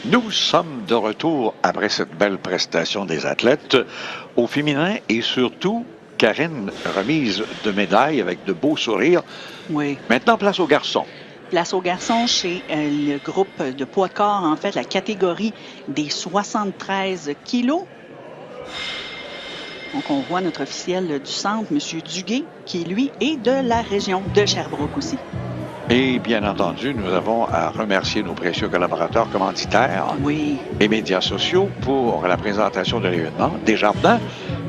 Nous sommes de retour après cette belle prestation des athlètes au féminin et surtout, Karine, remise de médailles avec de beaux sourires. Oui. Maintenant, place aux garçons. Place aux garçons chez le groupe de poids de corps, en fait, la catégorie des 73 kilos. Donc, on voit notre officiel du centre, M. Duguay, qui, lui, est de la région de Sherbrooke aussi. Et bien entendu, nous avons à remercier nos précieux collaborateurs commanditaires et médias sociaux pour la présentation de l'événement. Desjardins,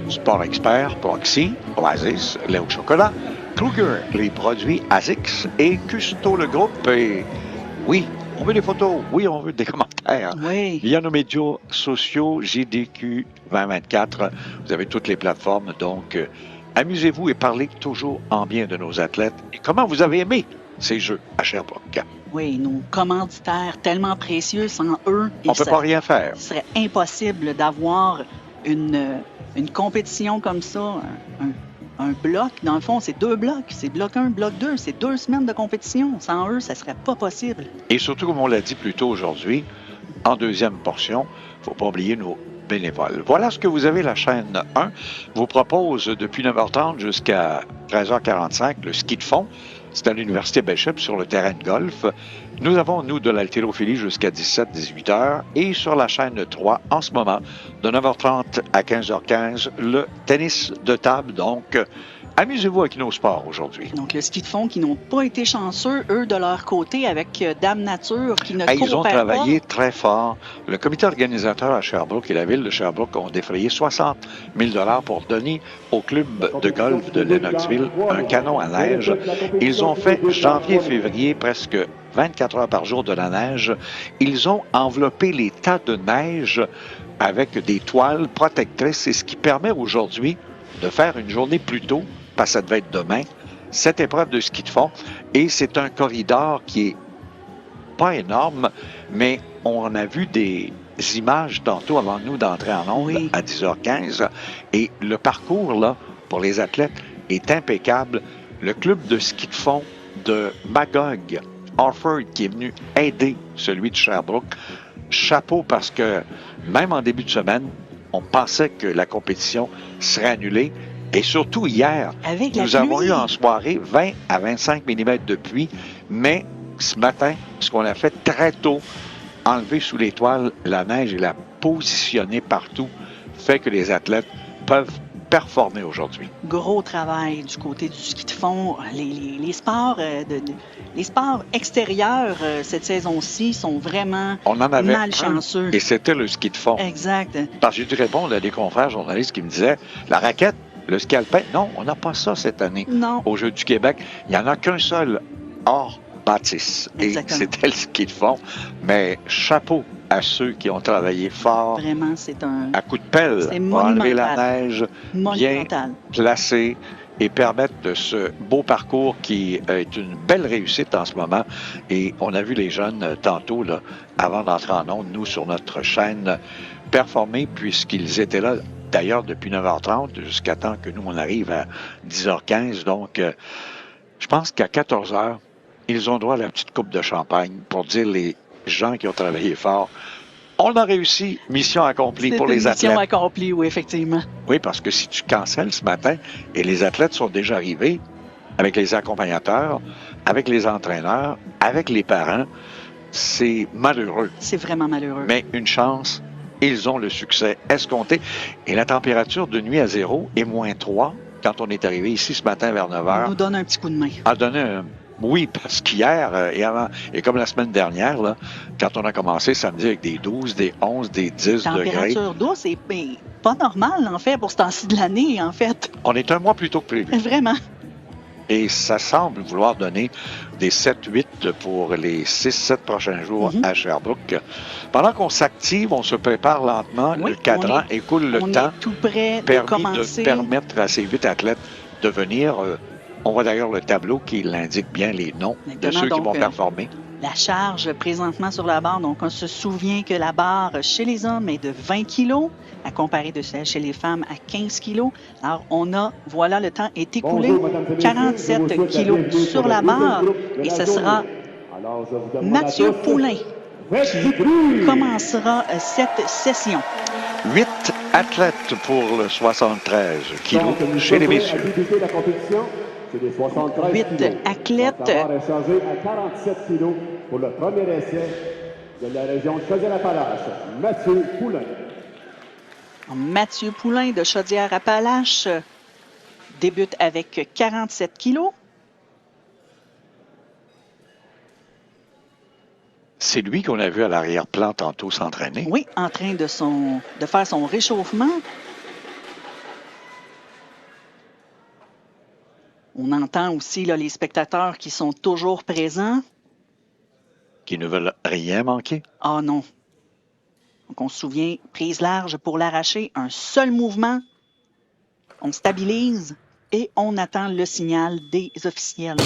Sport Expert, Proxy, Oasis, lait au chocolat, Kruger, les produits ASICS et Custo, le groupe. Et oui, on veut des photos, oui, on veut des commentaires. Oui. Via nos médias sociaux, JDQ 2024, vous avez toutes les plateformes. Donc, amusez-vous et parlez toujours en bien de nos athlètes. Et comment vous avez aimé ces Jeux à Sherbrooke? Oui, nos commanditaires tellement précieux, sans eux, on ne peut pas rien faire. Ce serait impossible d'avoir une compétition comme ça, un bloc. Dans le fond, c'est 2 blocs. C'est bloc 1, bloc 2. C'est 2 semaines de compétition. Sans eux, ça ne serait pas possible. Et surtout, comme on l'a dit plus tôt aujourd'hui, en deuxième portion, il ne faut pas oublier nos bénévoles. Voilà ce que vous avez. La chaîne 1 vous propose depuis 9h30 jusqu'à 13h45 le ski de fond. C'est à l'Université Bishop sur le terrain de golf. Nous avons, nous, de l'haltérophilie jusqu'à 17-18h. Et sur la chaîne 3, en ce moment, de 9h30 à 15h15, le tennis de table. Donc, amusez-vous avec nos sports aujourd'hui. Donc, le ski de fond qui n'ont pas été chanceux, eux, de leur côté, avec Dame Nature, qui ne coopère Ils ont travaillé très fort. Le comité organisateur à Sherbrooke et la ville de Sherbrooke ont défrayé 60 000 $ pour donner au club de golf de Lennoxville un canon à neige. Ils ont fait janvier-février presque 24 heures par jour de la neige. Ils ont enveloppé les tas de neige avec des toiles protectrices. C'est ce qui permet aujourd'hui de faire une journée plus tôt, parce que ça devait être demain, cette épreuve de ski de fond. Et c'est un corridor qui est pas énorme, mais on a vu des images tantôt avant nous d'entrer en onde à 10h15. Et le parcours, là, pour les athlètes, est impeccable. Le club de ski de fond de Magog, Orford, qui est venu aider celui de Sherbrooke, chapeau, parce que même en début de semaine, on pensait que la compétition serait annulée. Et surtout hier, nous avons eu en soirée 20 à 25 mm de pluie, mais ce matin, ce qu'on a fait très tôt, enlever sous les toiles la neige et la positionner partout, fait que les athlètes peuvent performer aujourd'hui. Gros travail du côté du ski de fond. Les sports les sports extérieurs cette saison-ci sont vraiment malchanceux. Et c'était le ski de fond. Exact. Parce que j'ai dû répondre à des confrères journalistes qui me disaient, la raquette, le ski alpin, non, on n'a pas ça cette année. Non. Au Jeux du Québec, il n'y en a qu'un seul hors bâtisse. Exactement. Et c'était le ski de fond. Mais chapeau à ceux qui ont travaillé fort. Vraiment, c'est à coup de pelle pour enlever la neige, bien placée et permettre de ce beau parcours qui est une belle réussite en ce moment. Et on a vu les jeunes tantôt, là, avant d'entrer en onde, nous, sur notre chaîne, performer puisqu'ils étaient là, d'ailleurs, depuis 9h30 jusqu'à temps que nous, on arrive à 10h15. Donc, je pense qu'à 14h, ils ont droit à la petite coupe de champagne pour dire les gens qui ont travaillé fort. On a réussi, mission accomplie pour les athlètes. Mission accomplie, oui, effectivement. Oui, parce que si tu cancelles ce matin et les athlètes sont déjà arrivés avec les accompagnateurs, avec les entraîneurs, avec les parents, c'est malheureux. C'est vraiment malheureux. Mais une chance, ils ont le succès escompté. Et la température de nuit à 0 est -3 quand on est arrivé ici ce matin vers 9h. On nous donne un petit coup de main. A donné un... Oui, parce qu'hier et avant, et comme la semaine dernière, là, quand on a commencé samedi avec des 12, des 11, des 10 degrés. Température d'eau, c'est pas normal, en fait, pour ce temps-ci de l'année, en fait. On est un mois plus tôt que prévu. Vraiment. Et ça semble vouloir donner des 7-8 pour les 6-7 prochains jours à Sherbrooke. Pendant qu'on s'active, on se prépare lentement, le cadran écoule le temps. Est tout près de permettre à ces 8 athlètes de venir... on voit d'ailleurs le tableau qui l'indique bien les noms de ceux qui vont performer. La charge présentement sur la barre, donc on se souvient que la barre chez les hommes est de 20 kilos, à comparer de celle chez les femmes à 15 kilos. Alors voilà, le temps est écoulé, 47 kilos sur la barre, et ce sera Mathieu Poulain qui commencera cette session. 8 athlètes pour le 73 kilos chez les messieurs. 8 athlètes. Chargé à 47 kilos pour le premier essai de la région Chaudière-Appalaches, Mathieu Poulain. Mathieu Poulain de Chaudière-Appalaches débute avec 47 kilos. C'est lui qu'on a vu à l'arrière-plan tantôt s'entraîner. Oui, en train de faire son réchauffement. On entend aussi là, les spectateurs qui sont toujours présents. Qui ne veulent rien manquer. Ah non. Donc on se souvient, prise large pour l'arracher, un seul mouvement. On stabilise et on attend le signal des officiels.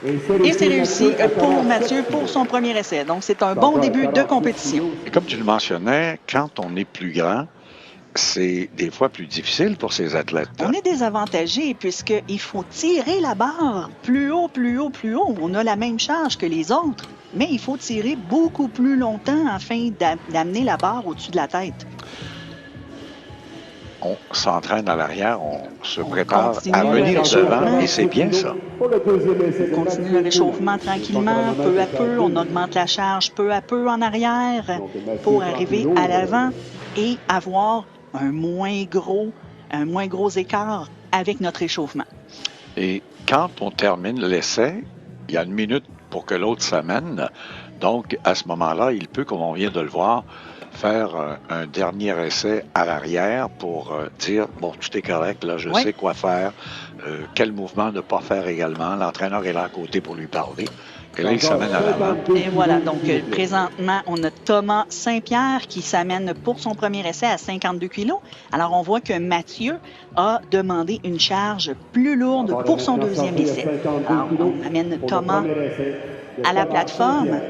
Et c'est réussi pour Mathieu pour son premier essai. Donc, c'est un bon début de compétition. Et comme tu le mentionnais, quand on est plus grand, c'est des fois plus difficile pour ces athlètes. On est désavantagé puisqu'il faut tirer la barre plus haut, plus haut, plus haut. On a la même charge que les autres, mais il faut tirer beaucoup plus longtemps afin d'amener la barre au-dessus de la tête. On s'entraîne à l'arrière, on se prépare à venir devant et c'est bien ça. On continue le réchauffement tranquillement, peu à peu. On augmente la charge peu à peu en arrière pour arriver à l'avant et avoir un moins gros écart avec notre échauffement. Et quand on termine l'essai, il y a une minute pour que l'autre s'amène. Donc, à ce moment-là, il peut, comme on vient de le voir, faire un dernier essai à l'arrière pour dire, bon, tout est correct, là, je sais quoi faire, quel mouvement ne pas faire également. L'entraîneur est là à côté pour lui parler. Et là, il s'amène à l'avant. Et voilà, donc présentement, on a Thomas Saint-Pierre qui s'amène pour son premier essai à 52 kilos. Alors, on voit que Mathieu a demandé une charge plus lourde pour son deuxième essai. Alors, on amène Thomas à la plateforme.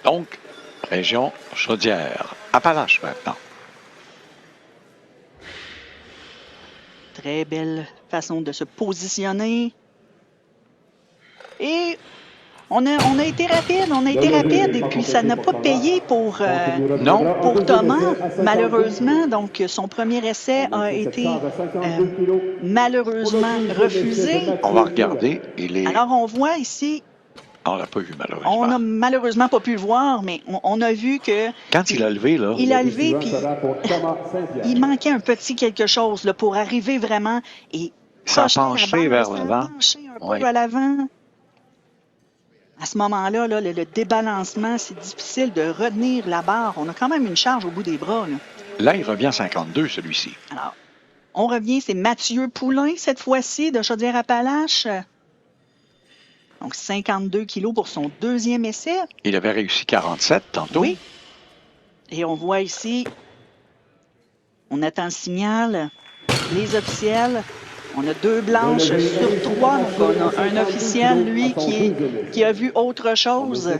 Donc, région Chaudière-Appalaches maintenant. Très belle façon de se positionner. Et on a été rapide, et puis ça n'a pas payé pour Thomas, malheureusement. Donc, son premier essai a été malheureusement refusé. On va regarder. Alors, on voit ici... On l'a pas vu, malheureusement. On n'a malheureusement pas pu le voir, mais on a vu que... Quand il a levé, là... Il a levé, puis il manquait un petit quelque chose là, pour arriver vraiment et... Ça a penché vers l'avant. Un peu à l'avant. À ce moment-là, là, le débalancement, c'est difficile de retenir la barre. On a quand même une charge au bout des bras. Là, il revient à 52, celui-ci. Alors, on revient, c'est Mathieu Poulain, cette fois-ci, de Chaudière-Appalaches. Donc, 52 kilos pour son deuxième essai. Il avait réussi 47 tantôt. Oui. Et on voit ici, on attend le signal, les officiels. On a 2 blanches sur 3. Donc, on a un officiel, lui, qui a vu autre chose.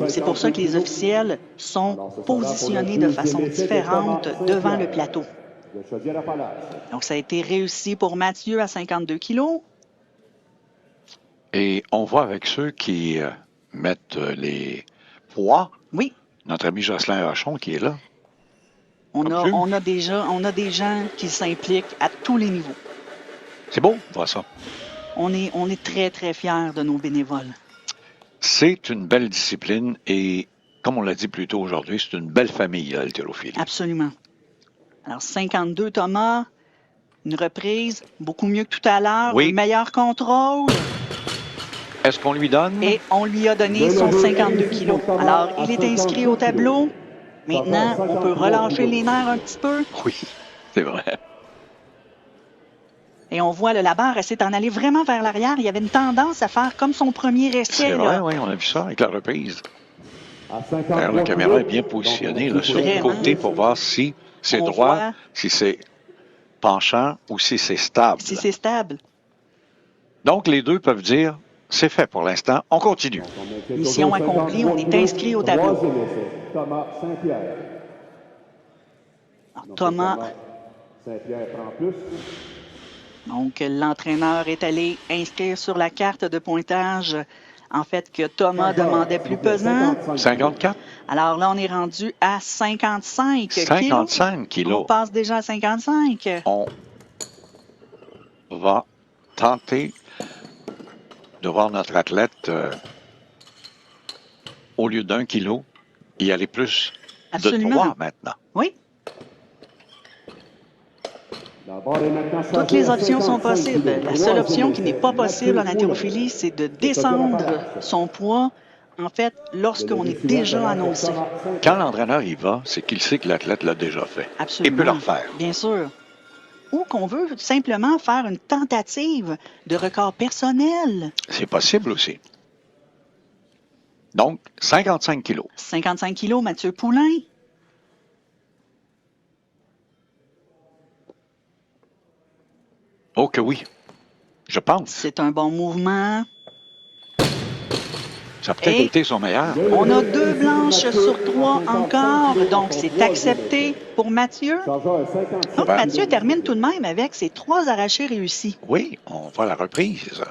C'est pour ça que les officiels sont positionnés de façon différente devant le plateau. Donc, ça a été réussi pour Mathieu à 52 kilos. Et on voit avec ceux qui mettent les poids. Oui. Notre ami Jocelyn Rochon qui est là. On a des gens qui s'impliquent à tous les niveaux. C'est beau, voir ça. On est très, très fiers de nos bénévoles. C'est une belle discipline et, comme on l'a dit plus tôt aujourd'hui, c'est une belle famille, l'haltérophilie. Absolument. Alors, 52 Thomas, une reprise, beaucoup mieux que tout à l'heure, oui. Un meilleur contrôle. Est-ce qu'on lui donne? Et on lui a donné son 52 kilos. Alors, il est inscrit au tableau. Maintenant, on peut relâcher les nerfs un petit peu. Oui, c'est vrai. Et on voit, là, la barre, elle s'est en allée vraiment vers l'arrière. Il y avait une tendance à faire comme son premier essai. C'est vrai, oui, on a vu ça avec la reprise. D'ailleurs, la caméra est bien positionnée là, sur le côté pour voir si c'est droit, si c'est penchant ou si c'est stable. Si c'est stable. Donc, les deux peuvent dire, c'est fait pour l'instant, on continue. Mission accomplie, on est inscrit au tableau. Thomas Saint-Pierre. Thomas Saint-Pierre prend plus. Donc, l'entraîneur est allé inscrire sur la carte de pointage En fait, que Thomas demandait plus pesant. 54? Alors là, on est rendu à 55 kilos. 55 On kilos. passe déjà à 55. On va tenter de voir notre athlète, au lieu d'1 kilo, y aller plus de Absolument. 3 maintenant. Oui. Toutes les options sont possibles. La seule option qui n'est pas possible en haltérophilie, c'est de descendre son poids, en fait, lorsqu'on est déjà annoncé. Quand l'entraîneur y va, c'est qu'il sait que l'athlète l'a déjà fait. Absolument. Et peut le refaire. Bien sûr. Ou qu'on veut simplement faire une tentative de record personnel. C'est possible aussi. Donc, 55 kilos. 55 kilos, Mathieu Poulain. Oh que oui, je pense. C'est un bon mouvement. Ça a peut-être Et été son meilleur. On a 2 blanches sur 3 encore, donc c'est accepté pour Mathieu. Donc Mathieu termine tout de même avec ses 3 arrachés réussis. Oui, on voit la reprise.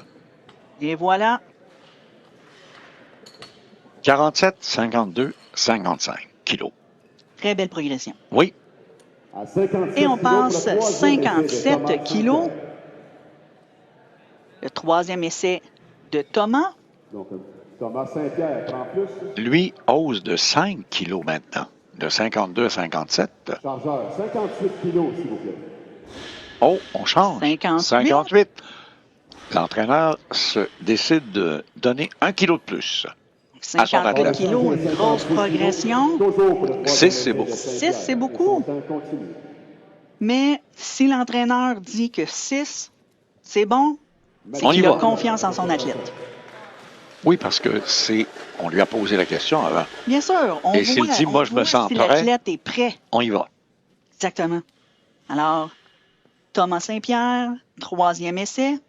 Et voilà. 47, 52, 55 kilos. Très belle progression. Oui. Et on passe 57 kilos. Le 3e essai de Thomas. Donc, Thomas Saint-Pierre prend plus. Lui hausse de 5 kilos maintenant, de 52 à 57. Chargeur, 58 kilos, s'il vous plaît. Oh, on change. 58. 58. L'entraîneur se décide de donner 1 kilo de plus. 58 kilos, une grosse progression. 6, c'est beaucoup. 6, c'est beaucoup. Mais si l'entraîneur dit que 6, c'est bon, c'est On y qu'il a va. confiance en son athlète. Oui, parce que on lui a posé la question avant. Bien sûr, on Et s'il voit, dit, moi, je me sens si prêt. l'athlète est prêt. On y va. Exactement. Alors, Thomas Saint-Pierre, 3e essai.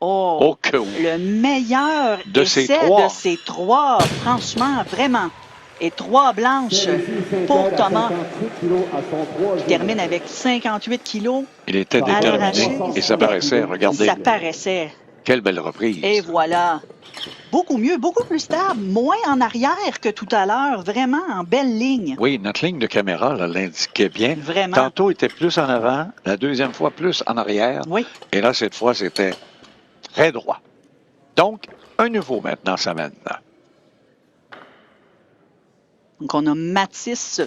Oh que oui. Le meilleur De ces essai trois. de ces 3, franchement, vraiment. Et 3 blanches pour Thomas, qui termine avec 58 kilos. Il était À l'arraché. déterminé et ça paraissait. Regardez, Ça paraissait. quelle belle reprise. Et voilà. Beaucoup mieux, beaucoup plus stable, moins en arrière que tout à l'heure, vraiment en belle ligne. Oui, notre ligne de caméra là, l'indiquait bien. Vraiment. Tantôt, il était plus en avant, la deuxième fois, plus en arrière. Oui. Et là, cette fois, c'était très droit. Donc, un nouveau maintenant s'amène. Donc, on a Mathis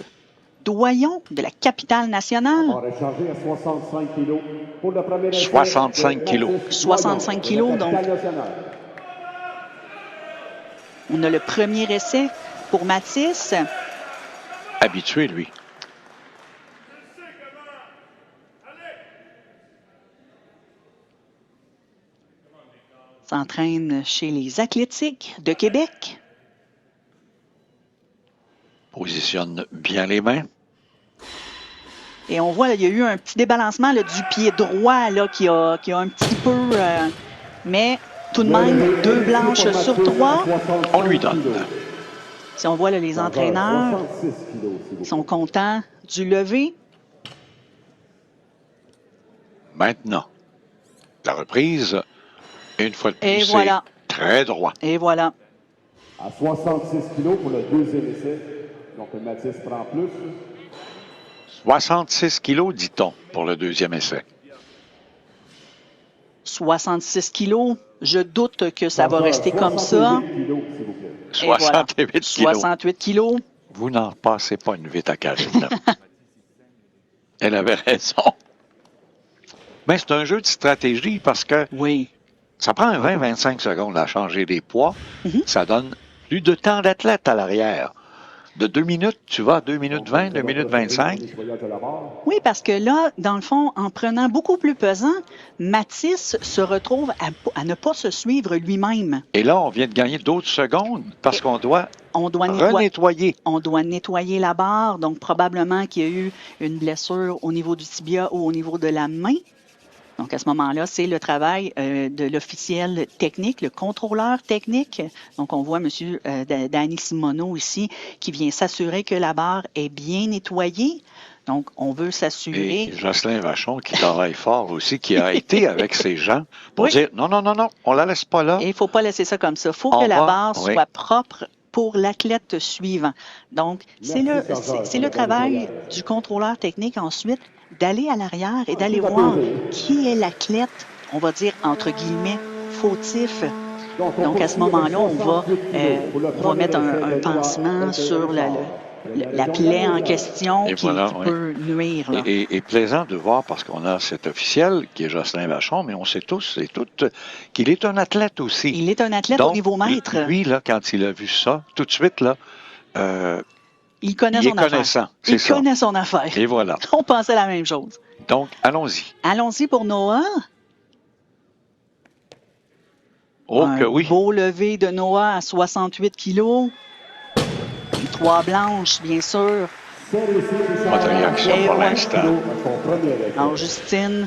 Doyon de la capitale nationale. On va recharger à 65 kilos pour le premier essai 65 de kilos. Mathis 65 Doyon, kilos, de la donc. capitale nationale. On a le premier essai pour Mathis. Habitué, lui. S'entraîne chez les Athlétiques de Québec. Positionne bien les mains. Et on voit, là, il y a eu un petit débalancement là, du pied droit là, qui a un petit peu... mais tout de même, 2 blanches sur 3. On lui donne. Si on voit là, les entraîneurs, 66 kilos, s'il vous sont contents du lever. Maintenant, la reprise, une fois de plus, Et c'est voilà. très droit. Et voilà. plaît. À 66 kilos pour le deuxième essai. Donc, Mathis prend plus. 66 kilos, dit-on, pour le deuxième essai. 66 kilos. Je doute que ça va rester comme ça. 68 kilos, s'il vous plaît. Et voilà. 68 kilos. 68 kilos. Vous n'en passez pas une vite à Karine. Elle avait raison. Mais c'est un jeu de stratégie parce que Oui. ça prend 20-25 secondes à changer les poids. Mhm. Ça donne plus de temps d'athlète à l'arrière. De 2 minutes, tu vas à 2 minutes 20, 2 minutes 25. Oui, parce que là, dans le fond, en prenant beaucoup plus pesant, Mathis se retrouve à ne pas se suivre lui-même. Et là, on vient de gagner d'autres secondes parce qu'on doit On doit renettoyer. On doit nettoyer la barre, donc probablement qu'il y a eu une blessure au niveau du tibia ou au niveau de la main. Donc, à ce moment-là, c'est le travail de l'officiel technique, le contrôleur technique. Donc, on voit M. Danny Simoneau ici qui vient s'assurer que la barre est bien nettoyée. Donc, on veut s'assurer. Et Jocelyn Vachon, qui travaille fort aussi, qui a été avec ces gens pour Oui. dire non, non, non, non, on la laisse pas là. Et il ne faut pas laisser ça comme ça. Il faut On que la va- barre oui. soit propre pour l'athlète suivant. Donc, c'est le travail du contrôleur technique ensuite d'aller à l'arrière et d'aller voir qui est l'athlète, on va dire entre guillemets, fautif. Donc, à ce moment-là, on va mettre un pansement sur la plaie en question Et qui voilà, oui. peut nuire. Là. Et plaisant de voir, parce qu'on a cet officiel qui est Jocelyn Vachon, mais on sait tous et toutes qu'il est un athlète aussi. Il est un athlète Donc, au niveau maître. Lui, là, quand il a vu ça, tout de suite, là, Il connaît il est son affaire. connaissant. C'est Il ça. connaît son affaire. Et voilà. On pensait la même chose. Donc, allons-y. Allons-y pour Noah. Oh, Un que oui. beau lever de Noah à 68 kilos. Les 3 blanches, bien sûr. Pas de réaction Et pour ouais. l'instant. Alors, Justine,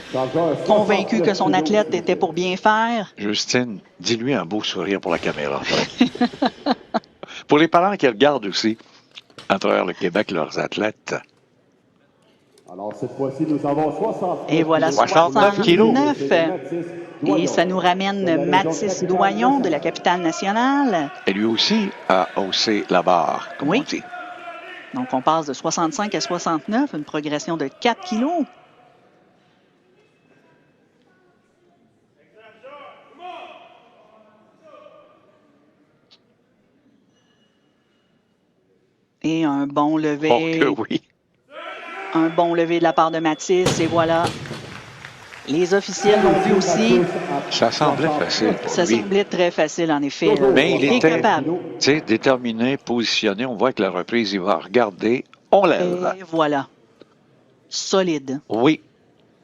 convaincue que son athlète était pour bien faire. Justine, dis-lui un beau sourire pour la caméra. Pour les parents qui regardent aussi, à travers le Québec, leurs athlètes. Alors, cette fois-ci, nous avons 69 Et voilà, 69 kilos. 69. Et ça nous ramène Mathis Doyon de la capitale nationale. Et lui aussi a haussé la barre, comme Oui. on dit. Donc, on passe de 65 à 69, une progression de 4 kilos. Et un bon lever. Oh, que oui. Un bon lever de la part de Mathis. Et voilà. Les officiels l'ont vu aussi. Ça semblait facile pour Ça lui. semblait très facile, en effet. là. Mais il est était, capable. tu sais, déterminé, positionné. On voit que la reprise, il va regarder. On lève. Et voilà. Solide. Oui.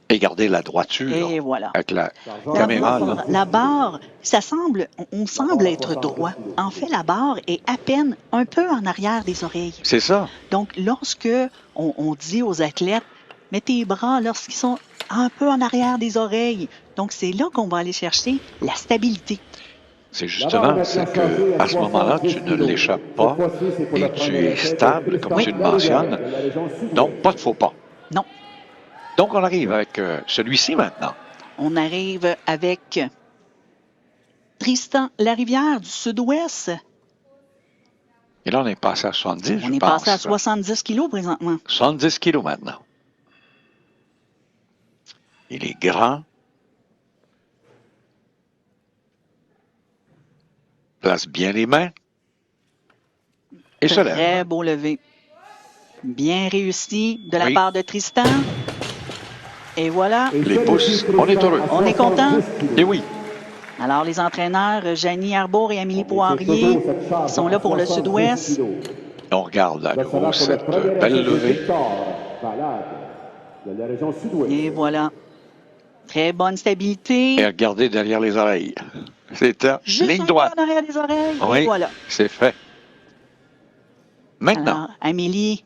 Et garder la droiture Et voilà. avec la La caméra. barre, Là. la barre, ça semble, on semble être droit. En fait, la barre est à peine un peu en arrière des oreilles. C'est ça. Donc, lorsque on dit aux athlètes, mets tes bras lorsqu'ils sont un peu en arrière des oreilles. Donc, c'est là qu'on va aller chercher la stabilité. C'est justement, c'est que à ce moment-là, tu ne l'échappes pas et tu es stable, comme tu le mentionnes. Donc, pas de faux pas. Non. Donc, on arrive avec celui-ci maintenant. On arrive avec Tristan Larivière du Sud-Ouest. Et là, on est passé à 70, On je est pense. passé à 70 kilos présentement. 70 kilos maintenant. Il est grand. Place bien les mains. Et se lève. Très beau lever. Bien réussi de la Oui. part de Tristan. Et voilà. Les pouces, on est heureux. On est content. Et oui, Alors, les entraîneurs, Janie Arbour et Amélie Poirier, sont là pour le Sud-Ouest. on regarde à nouveau cette belle levée. Et voilà. Très bonne stabilité. Et regardez derrière les oreilles. C'est un Juste ligne un droite. peu en arrière des oreilles. Oui, Et voilà. c'est fait. Maintenant, Alors,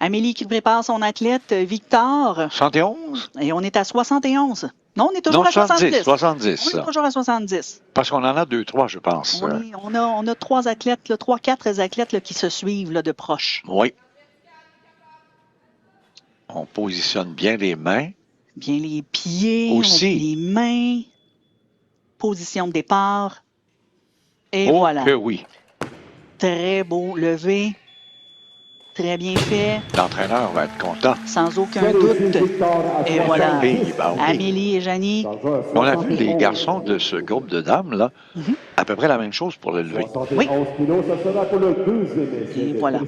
Amélie qui prépare son athlète, Victor. 71? Et on est à 71. Non, on est toujours Non, à 70. 70. On est toujours à 70. Parce qu'on en a 2-3, je pense. On a 3 athlètes, 3-4 athlètes là, qui se suivent là, de proche. Oui. On positionne bien les mains. Bien les pieds, Aussi. les mains, position de départ. Et Oh voilà. que oui. Très beau levé. Très bien fait. L'entraîneur va être content. Sans aucun doute. Et voilà. Oui, ben oui. Amélie et Janie. On a vu les garçons de ce groupe de dames, là, à peu près la même chose pour le lever. Oui. Et Et voilà.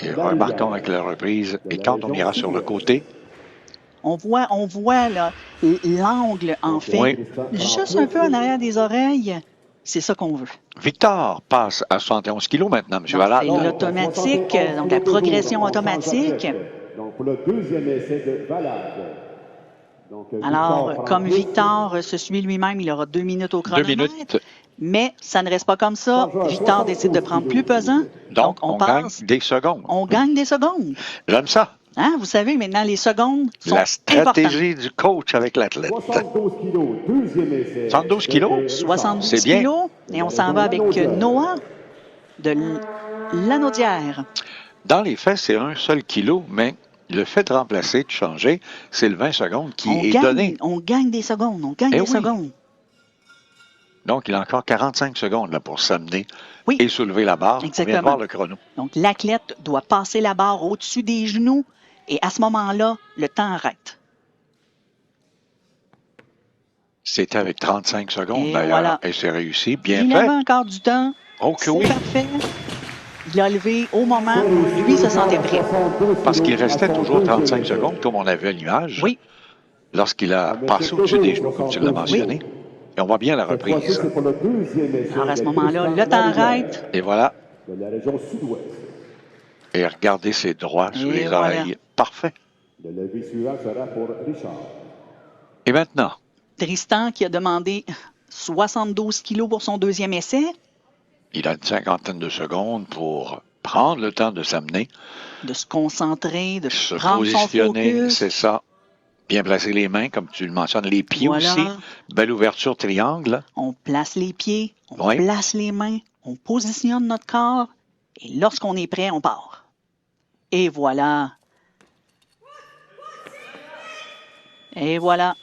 Et remarquons avec la reprise, et quand on ira sur le côté, On voit là, l'angle, en fait, Oui. juste un peu en arrière des oreilles. C'est ça qu'on veut. Victor passe à 71 kilos maintenant, M. Donc, Valade. c'est l'automatique, donc la progression automatique. Donc, pour le deuxième essai de Valade. Donc, Alors, Victor comme prend Victor se suit lui-même, il aura 2 minutes au 2 chronomètre. minutes. Mais ça ne reste pas comme ça. Victor décide de prendre plus pesant. Donc, on gagne passe. des secondes. On gagne des secondes. J'aime ça. Hein, vous savez, maintenant, les secondes sont La importantes. stratégie du coach avec l'athlète. 72 kilos, deuxième essai. 72 kilos? 72 C'est bien. kilos. Et on s'en va avec Noah de Lanaudière. Dans les faits, c'est un seul kilo, mais Le fait de remplacer, de changer, c'est le 20 secondes qui est gagne, donné. On gagne des secondes, on gagne des secondes. Donc, il a encore 45 secondes là, pour s'amener Oui, et soulever la barre. exactement. On vient de voir le chrono. Donc, l'athlète doit passer la barre au-dessus des genoux et à ce moment-là, le temps arrête. C'était avec 35 secondes, Et d'ailleurs. voilà. Et c'est réussi. Bien Il fait. avait encore du temps. Oh que C'est oui. parfait. Il a levé au moment où lui se sentait prêt. Parce qu'il restait toujours 35 secondes, comme on a vu à l'image. Oui. Lorsqu'il a passé au-dessus des genoux, comme tu l'as mentionné. Et on voit bien la reprise. Alors, à ce moment-là, le temps arrête. Et voilà. De la région sud-ouest. Et regardez ses droits sous Et les voilà. oreilles. Parfait. Le levé suivant sera pour Richard. Et maintenant, Tristan qui a demandé 72 kilos pour son deuxième essai, il a une cinquantaine de secondes pour prendre le temps de s'amener, de se concentrer, de se prendre son positionner, focus. c'est ça. Bien placer les mains, comme tu le mentionnes, les pieds Voilà. aussi. Belle ouverture triangle. On place les pieds, on Oui. place les mains, on positionne notre corps et lorsqu'on est prêt, on part. Et voilà. Et voilà.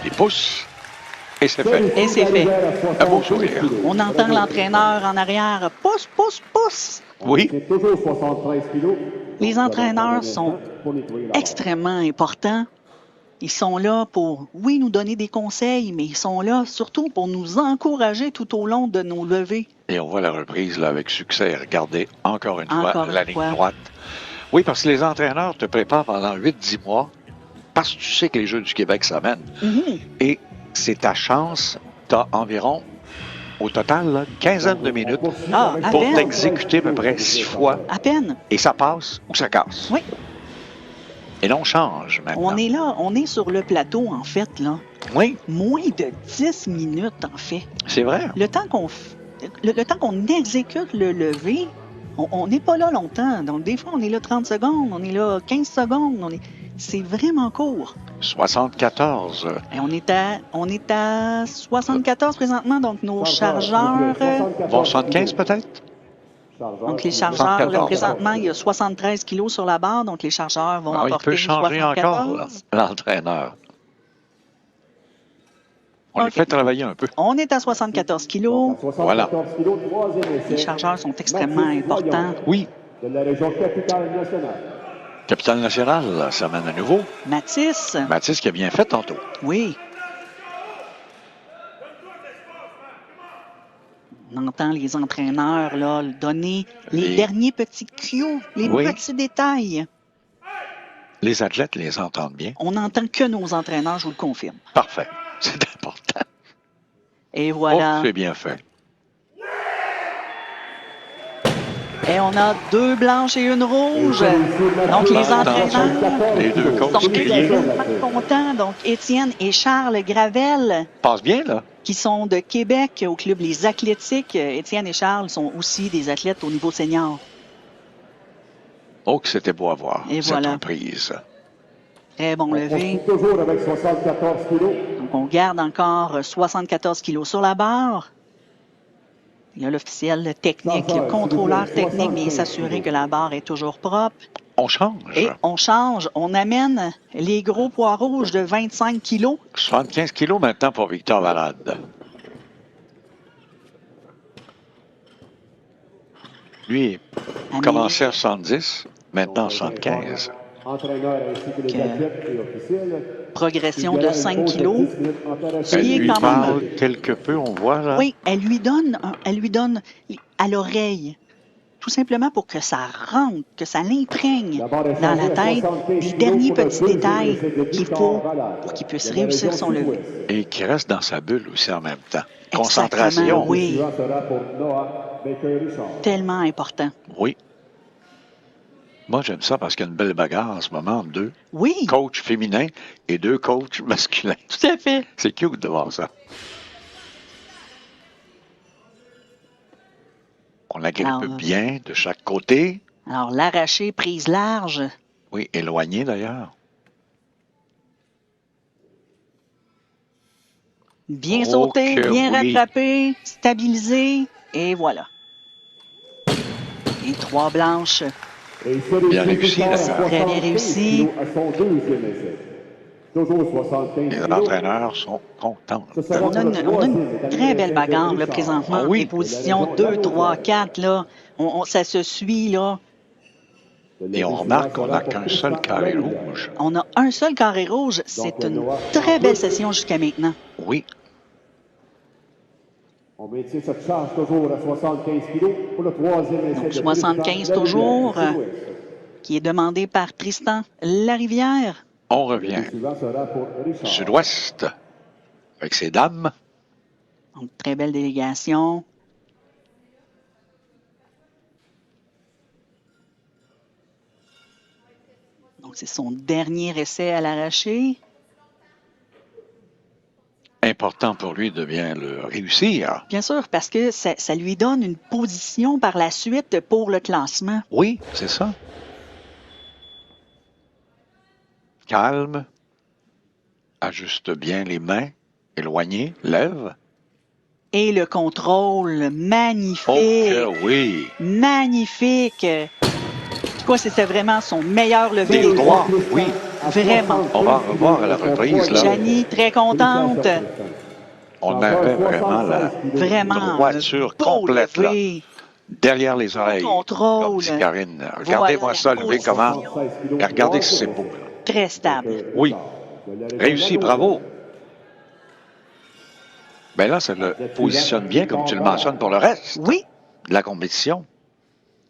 Les pouces. Et c'est fait. Et c'est fait. Un beau sourire. On entend l'entraîneur en arrière. Pousse, pousse, pousse. Oui. C'est toujours 73 kilos. Les entraîneurs sont Pour nettoyer la barre. extrêmement importants. Ils sont là pour, oui, nous donner des conseils, mais ils sont là surtout pour nous encourager tout au long de nos levées. Et on voit la reprise là, avec succès. Regardez encore une Encore fois une la ligne fois. droite. Oui, parce que les entraîneurs te préparent pendant 8-10 mois parce que tu sais que les Jeux du Québec s'amènent. Mhm. Et c'est ta chance. Tu as environ, au total, là, une quinzaine de minutes Ah, à pour peine. t'exécuter à peu près 6 fois. À peine. Et ça passe ou ça casse. Oui. Et là, on change maintenant. On est là, on est sur le plateau, en fait, là. Oui, Moins de 10 minutes, en fait. c'est vrai. Le temps qu'on exécute le lever, on n'est pas là longtemps. Donc, des fois, on est là 30 secondes, on est là 15 secondes. C'est vraiment court. 74. Et on est à 74 présentement, donc nos chargeurs... Bon, 75 peut-être? Donc, les chargeurs, là, 74. présentement, il y a 73 kilos sur la barre, donc les chargeurs vont Ah, il emporter peut changer 74. encore, là, l'entraîneur. On OK. les fait travailler un peu. On est à 74 kilos. Voilà. Kilos, troisième essai. Les chargeurs sont extrêmement importants. Oui, De la région capitale nationale. Capitale nationale, ça mène à nouveau. Mathis, Mathis qui a bien fait tantôt. oui. On entend les entraîneurs là, donner les Les- derniers petits cues, les Oui. petits détails. Les athlètes les entendent bien. On n'entend que nos entraîneurs, je vous le confirme. Parfait. C'est important. Et voilà. Oh, c'est bien fait. Et on a 2 blanches et une rouge. Donc, les entraîneurs Les deux sont coachs criés. extrêmement contents. Donc, Étienne et Charles Gravel, Passe bien, là. qui sont de Québec au club Les Athlétiques. Étienne et Charles sont aussi des athlètes au niveau senior. Oh, que c'était beau à voir, Et cette voilà. reprise. Très bon On levé. poursuit toujours avec 74 kilos. Donc, on garde encore 74 kilos sur la barre. Il y a l'officiel technique, le contrôleur technique vient s'assurer que la barre est toujours propre. On change. Et on change, on amène les gros poids rouges de 25 kilos. 75 kilos maintenant pour Victor Valade. Lui, il commençait à 70, maintenant 75. Entraîneur ainsi que les Que- athlètes et officiels. Progression de 5 kilos. Ce Elle qui est lui quand même- parle quelque peu, on voit là. Oui, elle lui donne à l'oreille, tout simplement pour que ça rentre, que ça l'imprègne dans la tête des derniers petits détails qu'il faut pour qu'il puisse réussir son lever. Et qui reste dans sa bulle aussi en même temps. Exactement, Concentration. oui. Suivant sera pour Noah Baker-Richard. Tellement important. Oui. Moi, j'aime ça parce qu'il y a une belle bagarre en ce moment entre deux Oui, coachs féminins et 2 coachs masculins. tout à fait. C'est cute de voir ça. On agrippe Alors, bien de chaque côté. Alors, l'arraché, prise large. Oui, éloigné d'ailleurs. Bien Oh sauté, que bien oui. rattrapé, stabilisé, et voilà. Et 3 blanches Et c'est Bien réussi, là. Très bien réussi. À son deuxième essai. Toujours 75 Les kilos. entraîneurs sont contents. Ce sera On a pour le une très belle bagarre là, présentement. Ah oui. Les positions 2, 3, 4, là, ça se suit. Là. Et on remarque qu'on n'a qu'un seul carré rouge. On a un seul carré rouge. C'est une très belle session jusqu'à maintenant. Oui. On maintient cette charge toujours à 75 kilos pour le troisième essai. Donc, de 75 Tristan toujours, Larivière, qui est demandé par Tristan Larivière. On Le revient. suivant sera pour Richard. Sud-ouest, avec ses dames. Donc, très belle délégation. Donc, c'est son dernier essai à l'arraché. Important pour lui de bien le réussir. Bien sûr, parce que ça lui donne une position par la suite pour le classement. Oui, c'est ça. Calme. Ajuste bien les mains. Éloigné. Lève. Et le contrôle, magnifique. Oh que oui. Magnifique. Quoi, c'était vraiment son meilleur lever Des des droits. droits. Oui. Vraiment. On va revoir à la reprise, là. Janie, très contente. On avait vraiment la Vraiment. droiture beau complète, là. lever. Derrière les oreilles. Contrôle. Comme dit Karine. Regardez-moi Voilà, ça, lever position. comment. Et regardez si c'est beau, là. Très stable. Oui. Réussi, bravo. Ben là, ça le positionne bien, comme tu le mentionnes, pour le reste Oui. de la compétition.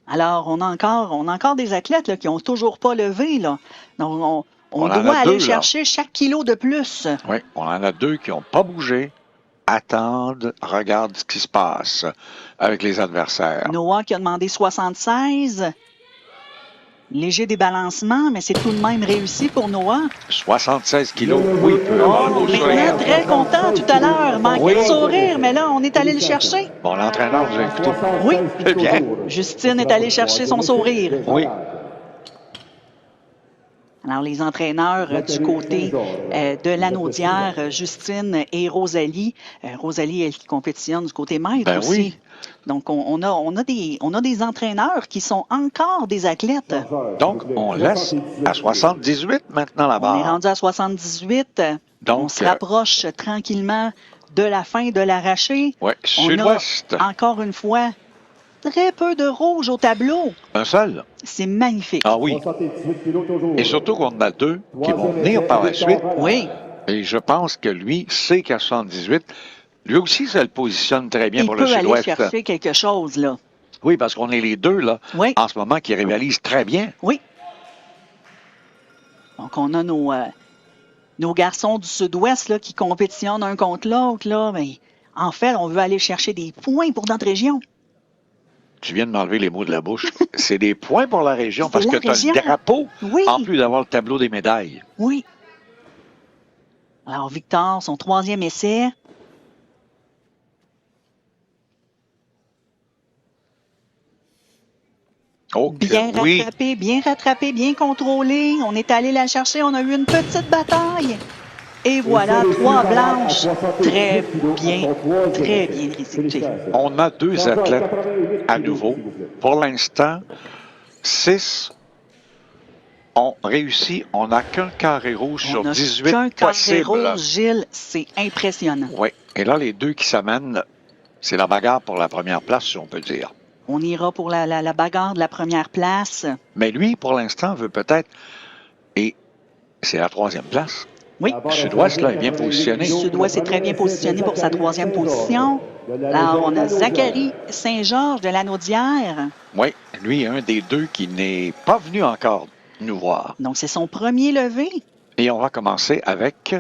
Alors, on a encore des athlètes là, qui n'ont toujours pas levé. Là. Donc, on On en a doit aller deux, là. chercher chaque kilo de plus. Oui, on en a deux qui n'ont pas bougé, attendent, regardent ce qui se passe avec les adversaires. Noah qui a demandé 76. Léger débalancement, mais c'est tout de même réussi pour Noah. 76 kilos, oui, peut avoir le beau Maintenant, sourire. très content tout à l'heure. Manquait Oui. de sourire, mais là, on est allé le chercher. Bon, l'entraîneur vous a écouté. Oui. C'est bien. Justine est allée chercher son sourire. Oui. Alors, les entraîneurs du côté de l'Anaudière, Justine et Rosalie. Rosalie, elle qui compétitionne du côté maître Ben aussi. oui. Donc, on a des entraîneurs qui sont encore des athlètes. Donc, on laisse à 78 maintenant la On est barre. rendu à 78. Donc, on se rapproche tranquillement de la fin de l'arraché. Oui, On sud-ouest. a, encore une fois, très peu de rouge au tableau. Un seul. C'est magnifique. Ah oui. 78 kilos toujours. Et surtout qu'on en a deux qui vont venir par la suite. Oui. Et je pense que lui sait qu'à 78, lui aussi, ça le positionne très bien Il pour le peut aller sud-ouest. chercher quelque chose, là. Oui, parce qu'on est les deux, là, Oui. en ce moment, qui rivalisent très bien. Oui. Donc, on a nos garçons du sud-ouest là, qui compétitionnent un contre l'autre. Là. Mais, en fait, on veut aller chercher des points pour notre région. Tu viens de m'enlever les mots de la bouche. C'est des points pour la région C'est parce la que tu as région. le drapeau, Oui. en plus d'avoir le tableau des médailles. Oui. Alors, Victor, son troisième essai. Oh, que Bien oui. rattrapé, bien contrôlé. On est allé la chercher. On a eu une petite bataille. Et voilà, 3 blanches. Très bien exécutées. On a deux athlètes à nouveau. Pour l'instant, 6 ont réussi. On n'a qu'un carré rouge sur On n'a 18 qu'un carré possible. rouge, Gilles. C'est impressionnant. Oui. Et là, les deux qui s'amènent, c'est la bagarre pour la première place, si on peut dire. On ira pour la bagarre de la première place. Mais lui, pour l'instant, veut peut-être... Et c'est la troisième place. Oui. Le sud-ouest, là, est bien positionné. Le sud-ouest est très bien positionné pour sa troisième position. Là, on a Zachary Saint-Georges de l'Anaudière. Oui, lui, un des deux qui n'est pas venu encore nous voir. Donc, c'est son premier levé. Et on va commencer avec...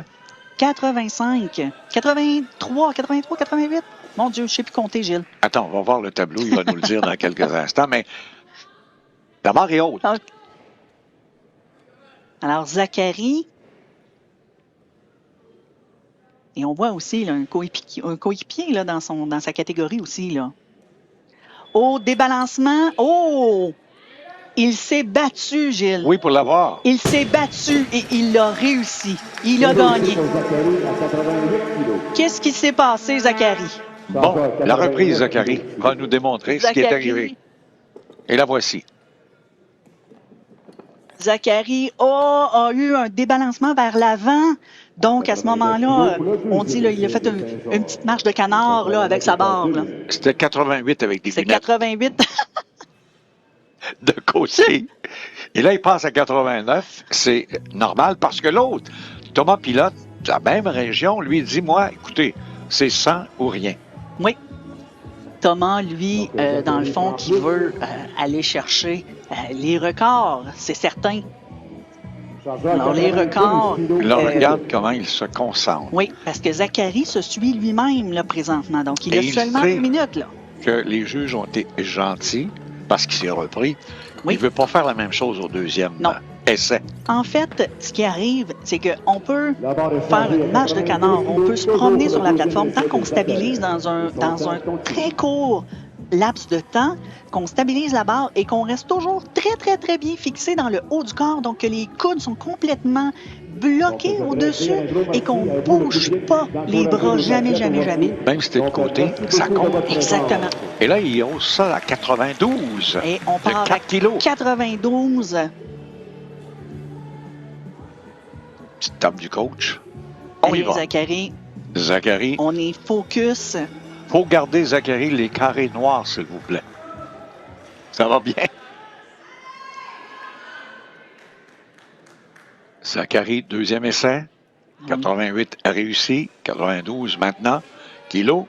85, 83, 88. Mon Dieu, je ne sais plus compter, Gilles. Attends, on va voir le tableau, il va nous le dire dans quelques instants, mais la barre est haute. Alors, Zachary. Et on voit aussi là, un coéquipier là, dans sa catégorie aussi. Là. Au débalancement. Oh! Il s'est battu, Gilles. Oui, pour l'avoir. Il s'est battu et il l'a réussi. Il a gagné. Qu'est-ce qui s'est passé, Zachary? Bon, la reprise, Zachary, va nous démontrer ce qui est arrivé. Et la voici. Zachary a eu un débalancement vers l'avant. Donc, à ce moment-là, on dit qu'il a fait une petite marche de canard là, avec sa barre. Là. C'était 88 avec des C'est lunettes 88. de côté. Et là, il passe à 89. C'est normal parce que l'autre, Thomas Pilote, de la même région, lui dit, moi, écoutez, c'est 100 ou rien. Oui. Thomas, lui, dans le fond, qui veut aller chercher les records, c'est certain. Alors, les records... Là, regarde comment il se concentre. Oui, parce que Zachary se suit lui-même, là, présentement. Donc, il Et a il seulement sait 2 minutes, là. Que les juges ont été gentils parce qu'il s'est repris. Oui. Il ne veut pas faire la même chose au deuxième Non. essai. En fait, ce qui arrive, c'est qu'on peut faire une marche de canard. On peut se promener sur la plateforme tant qu'on stabilise dans un très court laps de temps, qu'on stabilise la barre et qu'on reste toujours très, très, très bien fixé dans le haut du corps. Donc, que les coudes sont complètement bloqués au-dessus et qu'on ne bouge pas les bras jamais, jamais, jamais. Même si t'es de côté, ça compte. Exactement. Et là, il hausse ça à 92. Et on part de 4 kilos. 92. Petite table du coach. On y Allez, va. Zachary, Zachary. on est focus. Faut garder, Zachary, les carrés noirs, s'il vous plaît. Ça va bien? Zachary, deuxième essai. 88 a réussi. 92 maintenant. Kilo.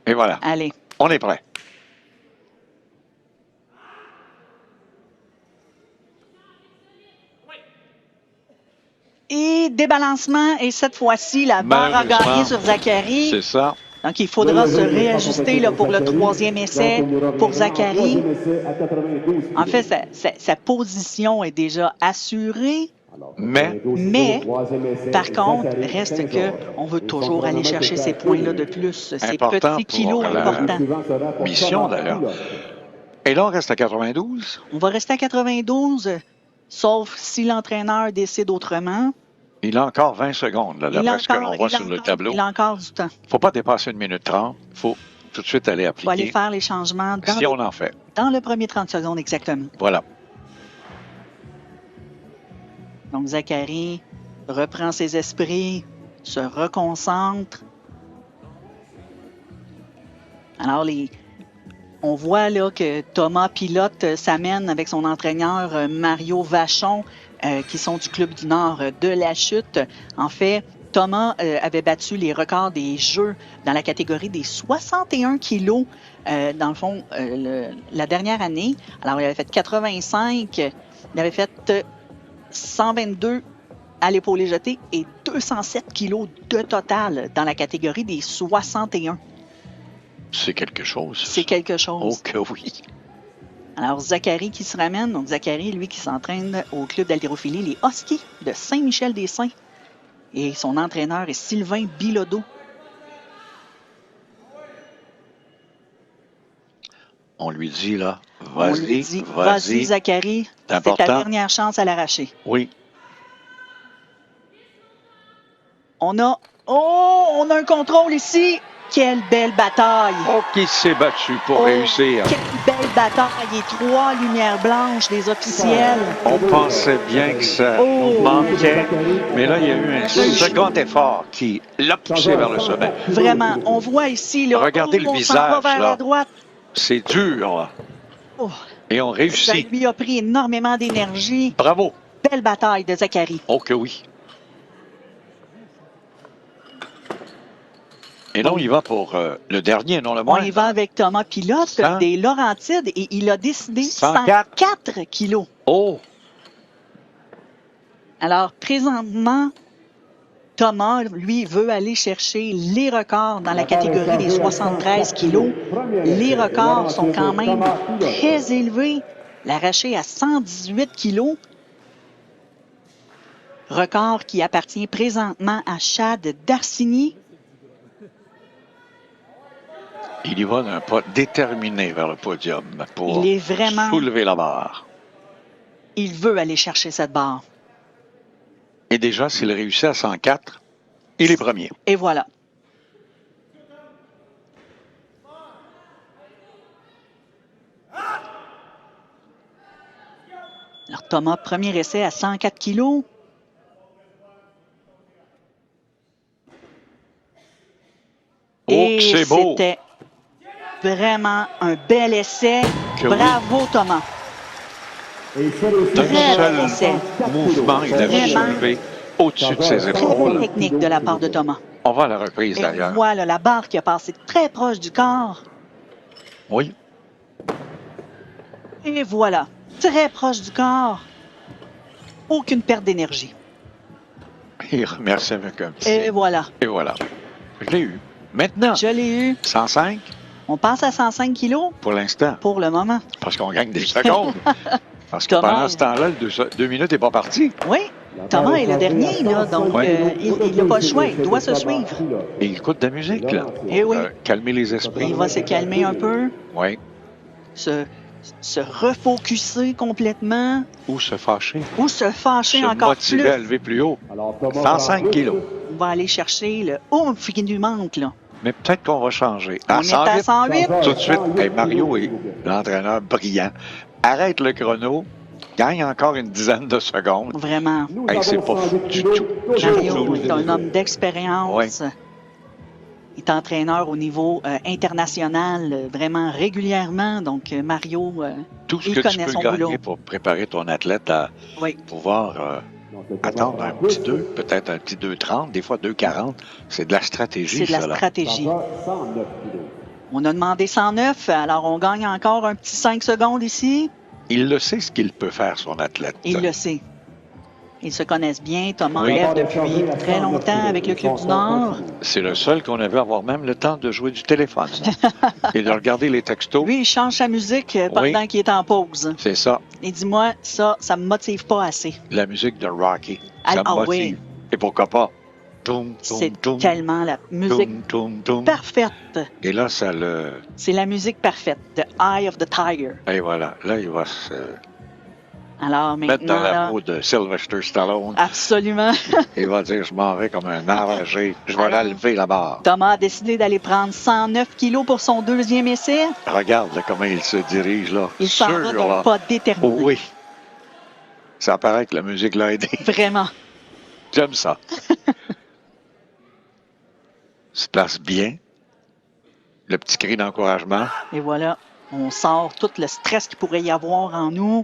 Et voilà. Allez. On est prêt. Et débalancement, et cette fois-ci, la barre a gagné sur Zachary. C'est ça. Donc, il faudra se réajuster là, pour le troisième essai pour Zachary. En fait, sa position est déjà assurée. Mais, par contre, reste qu'on veut toujours aller chercher ces points-là de plus, ces petits kilos importants. Mission, d'ailleurs. Et là, on reste à 92. On va rester à 92, sauf si l'entraîneur décide autrement. Il a encore 20 secondes, là, d'après ce que l'on voit sur le tableau. Il a encore du temps. Il ne faut pas dépasser 1 minute 30. Il faut tout de suite aller Il appliquer. faut aller faire les changements Si on en fait. Dans le premier 30 secondes, exactement. Voilà. Donc, Zachary reprend ses esprits, se reconcentre. Alors, on voit là que Thomas Pilote s'amène avec son entraîneur Mario Vachon, qui sont du Club du Nord de la Chute. En fait, Thomas avait battu les records des Jeux dans la catégorie des 61 kilos, dans le fond, la dernière année. Alors, il avait fait 85, il avait fait 122 à l'épaulé jeté et 207 kilos de total dans la catégorie des 61. C'est quelque chose. C'est quelque chose. Oh que oui. Alors, Zachary qui se ramène. Donc, Zachary, lui, qui s'entraîne au club d'haltérophilie, les Huskies de Saint-Michel-des-Saints. Et son entraîneur est Sylvain Bilodeau. On lui dit, là, On lui dit, vas-y, Zachary, c'est ta dernière chance à l'arracher. Oui. On a un contrôle ici. Quelle belle bataille! Oh, qui s'est battu pour réussir. Quelle belle bataille! Et 3 lumières blanches des officiels. On pensait bien que ça manquait, mais là, il y a eu un second effort qui l'a poussé vers le sommet. Vraiment, on voit ici, là, regardez le on visage, s'en va vers là. la droite. C'est dur, là. Oh, et on réussit. Ça lui a pris énormément d'énergie. Bravo. Belle bataille de Zachary. Oh que oui. Et là, on y va pour le dernier, non le moins. On y va avec Thomas Pilote des Laurentides et il a décidé 104 kilos. Oh! Alors, présentement, Thomas, lui, veut aller chercher les records dans la catégorie des 73 kilos. Les records sont quand même très élevés. L'arraché à 118 kilos. Record qui appartient présentement à Chad Darcigny. Il y va d'un pas déterminé vers le podium pour il est vraiment, soulever la barre. Il veut aller chercher cette barre. Et déjà, s'il réussit à 104, il est premier. Et voilà. Alors, Thomas, premier essai à 104 kilos. Oh, Et c'est beau! c'était vraiment un bel essai. Que oui. Bravo, Thomas. D'un Très bel essai. seul mouvement, il avait Vraiment. soulevé au-dessus de ses Très épaules. belle technique de la part de Thomas. On va à la reprise Et d'ailleurs. voilà la barre qui a passé très proche du corps. Oui. Et voilà, très proche du corps. Aucune perte d'énergie. Il remercie avec un petit. Et voilà, Et voilà. Je l'ai eu. Maintenant, je l'ai eu. 105 On passe à 105 kilos pour l'instant, pour le moment. parce qu'on gagne des secondes. Parce que Thomas. pendant ce temps-là, le 2 minutes n'est pas parti. Oui, Thomas est le dernier, là, donc il n'a pas le choix, il doit se suivre. Et il écoute de la musique, là. Eh oui. Calmer les esprits. Il va se calmer un peu, Oui. se refocuser complètement Ou se fâcher. ou se fâcher Se encore motiver à plus. lever plus haut. 105 kilos. On va aller chercher le oomph qui nous manque, là. Mais peut-être qu'on va changer. On est à 108. Tout de suite, hey, Mario est l'entraîneur brillant. Arrête le chrono. Gagne encore une dizaine de secondes. Vraiment. Hey, c'est pas fou du tout. Mario est un homme d'expérience. Oui. Il est entraîneur au niveau international, vraiment régulièrement. Donc, Mario, Tout ce il que tu connaît peux son gagner boulot. pour préparer ton athlète à Oui. pouvoir attendre un petit 2, peut-être un petit 2,30, des fois 2,40, c'est de la stratégie, C'est de la ça, là. stratégie. On a demandé 109, alors on gagne encore un petit 5 secondes ici. Il le sait ce qu'il peut faire, son athlète. Il le sait. Ils se connaissent bien. Thomas Oui. lève depuis très longtemps avec le Club du Nord. C'est le seul qu'on a vu avoir même le temps de jouer du téléphone et de regarder les textos. Lui, il change sa musique pendant qu'il est en pause. C'est ça, Et dis-moi, ça me motive pas assez. la musique de Rocky. Ah, Ça me ah motive. oui. Et pourquoi pas? Toum, toum, C'est toum, tellement la musique toum, toum, toum. parfaite. Et là, ça le... C'est la musique parfaite. The Eye of the Tiger. Et voilà, là, il va se Alors mettre dans maintenant, la là, peau de Sylvester Stallone. absolument. Il va dire, je m'en vais comme un enragé. Je vais la lever la barre. Thomas a décidé d'aller prendre 109 kilos pour son deuxième essai. Regarde là, comment il se dirige, là. Il s'en va Sûr, là. d'un pas déterminé. Oh oui. Ça paraît que la musique l'a aidé. Vraiment. J'aime ça. Se place bien. Le petit cri d'encouragement. Et voilà, on sort tout le stress qu'il pourrait y avoir en nous.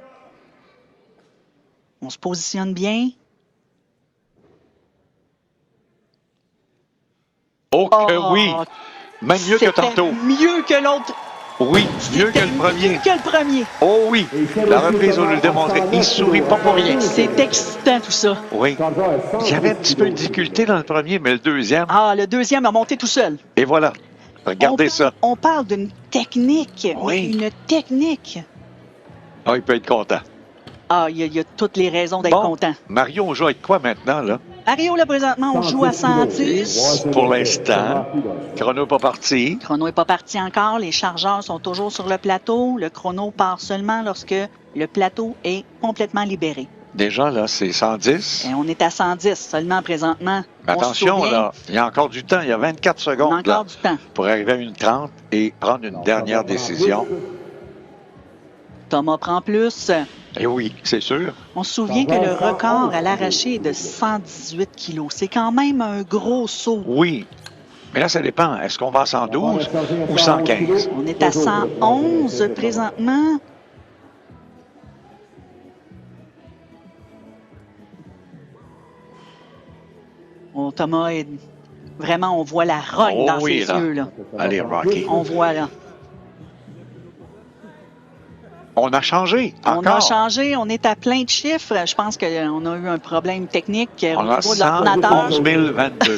On se positionne bien. Oh que oui! Même mieux que C'était tantôt. mieux que l'autre. Oui, mieux que C'était le premier. mieux que le premier. Oh oui! La reprise, on nous le démontrait. Il sourit pas pour rien. C'est excitant tout ça. Oui. Il y avait un petit peu de difficulté dans le premier, mais le deuxième, Ah, le deuxième a monté tout seul. et voilà. Regardez ça. On parle d'une technique. Oui. Une technique. Ah, il peut être content. Ah, il y a toutes les raisons d'être Bon. content. Mario, on joue avec quoi maintenant, là? Mario, là, présentement, on joue à 110. Pour l'instant. Chrono pas parti. Le chrono n'est pas parti encore. Les chargeurs sont toujours sur le plateau. Le chrono part seulement lorsque le plateau est complètement libéré. Déjà, là, c'est 110. Et on est à 110 seulement présentement. On se Attention, souvient, là, il y a encore du temps. Il y a 24 On a secondes encore là, du temps. pour arriver à une 30 et prendre une dernière décision. Thomas prend plus. Et oui, c'est sûr. On se souvient que le record à l'arraché est de 118 kilos. C'est quand même un gros saut. Oui. Mais là, ça dépend. Est-ce qu'on va à 112 ou 115? On est à 111 présentement. Oh, Thomas est... Vraiment, on voit la rogne Oh dans oui, ses là. yeux. Là. Allez, Rocky. On voit là. On a changé. On a Encore. changé, on est à plein de chiffres. Je pense qu'on a eu un problème technique au On a niveau de l'ordinateur. 111 022.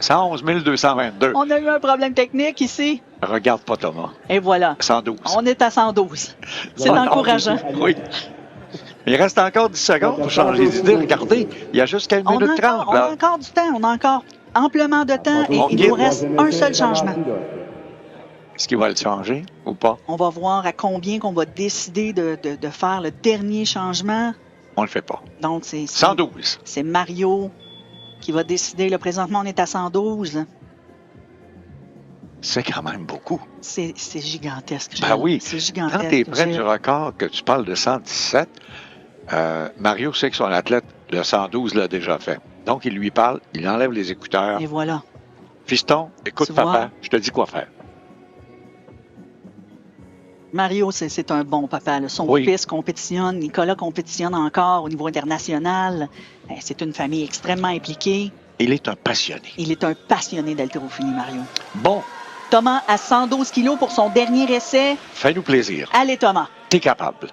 111 222. On a eu un problème technique ici. Regarde pas, Thomas. Et voilà. 112. On est à 112. C'est Oh, non. encourageant. Oui. Il reste encore 10 secondes pour changer d'idée. Regardez, il y a juste 1 On minute 30. a Là. encore du temps. On a encore amplement de temps et On il guide. nous reste un seul changement. Est-ce qu'il va le changer ou pas? On va voir à combien qu'on va décider de faire le dernier changement. On le fait pas. Donc, 112. c'est Mario qui va décider. Là, présentement, on est à 112. C'est quand même beaucoup. C'est gigantesque. Ben oui. C'est gigantesque. Quand tu es près du record, que tu parles de 117, Mario sait que son athlète, le 112, l'a déjà fait. Donc, il lui parle, il enlève les écouteurs. Et voilà. Fiston, écoute Tu papa, vois? je te dis quoi faire. Mario, c'est un bon papa, là. Son Oui. fils compétitionne, Nicolas compétitionne encore au niveau international. C'est une famille extrêmement impliquée. Il est un passionné. Il est un passionné d'haltérophilie, Mario. Bon, Thomas à 112 kilos pour son dernier essai. fais-nous plaisir. Allez, Thomas. T'es capable.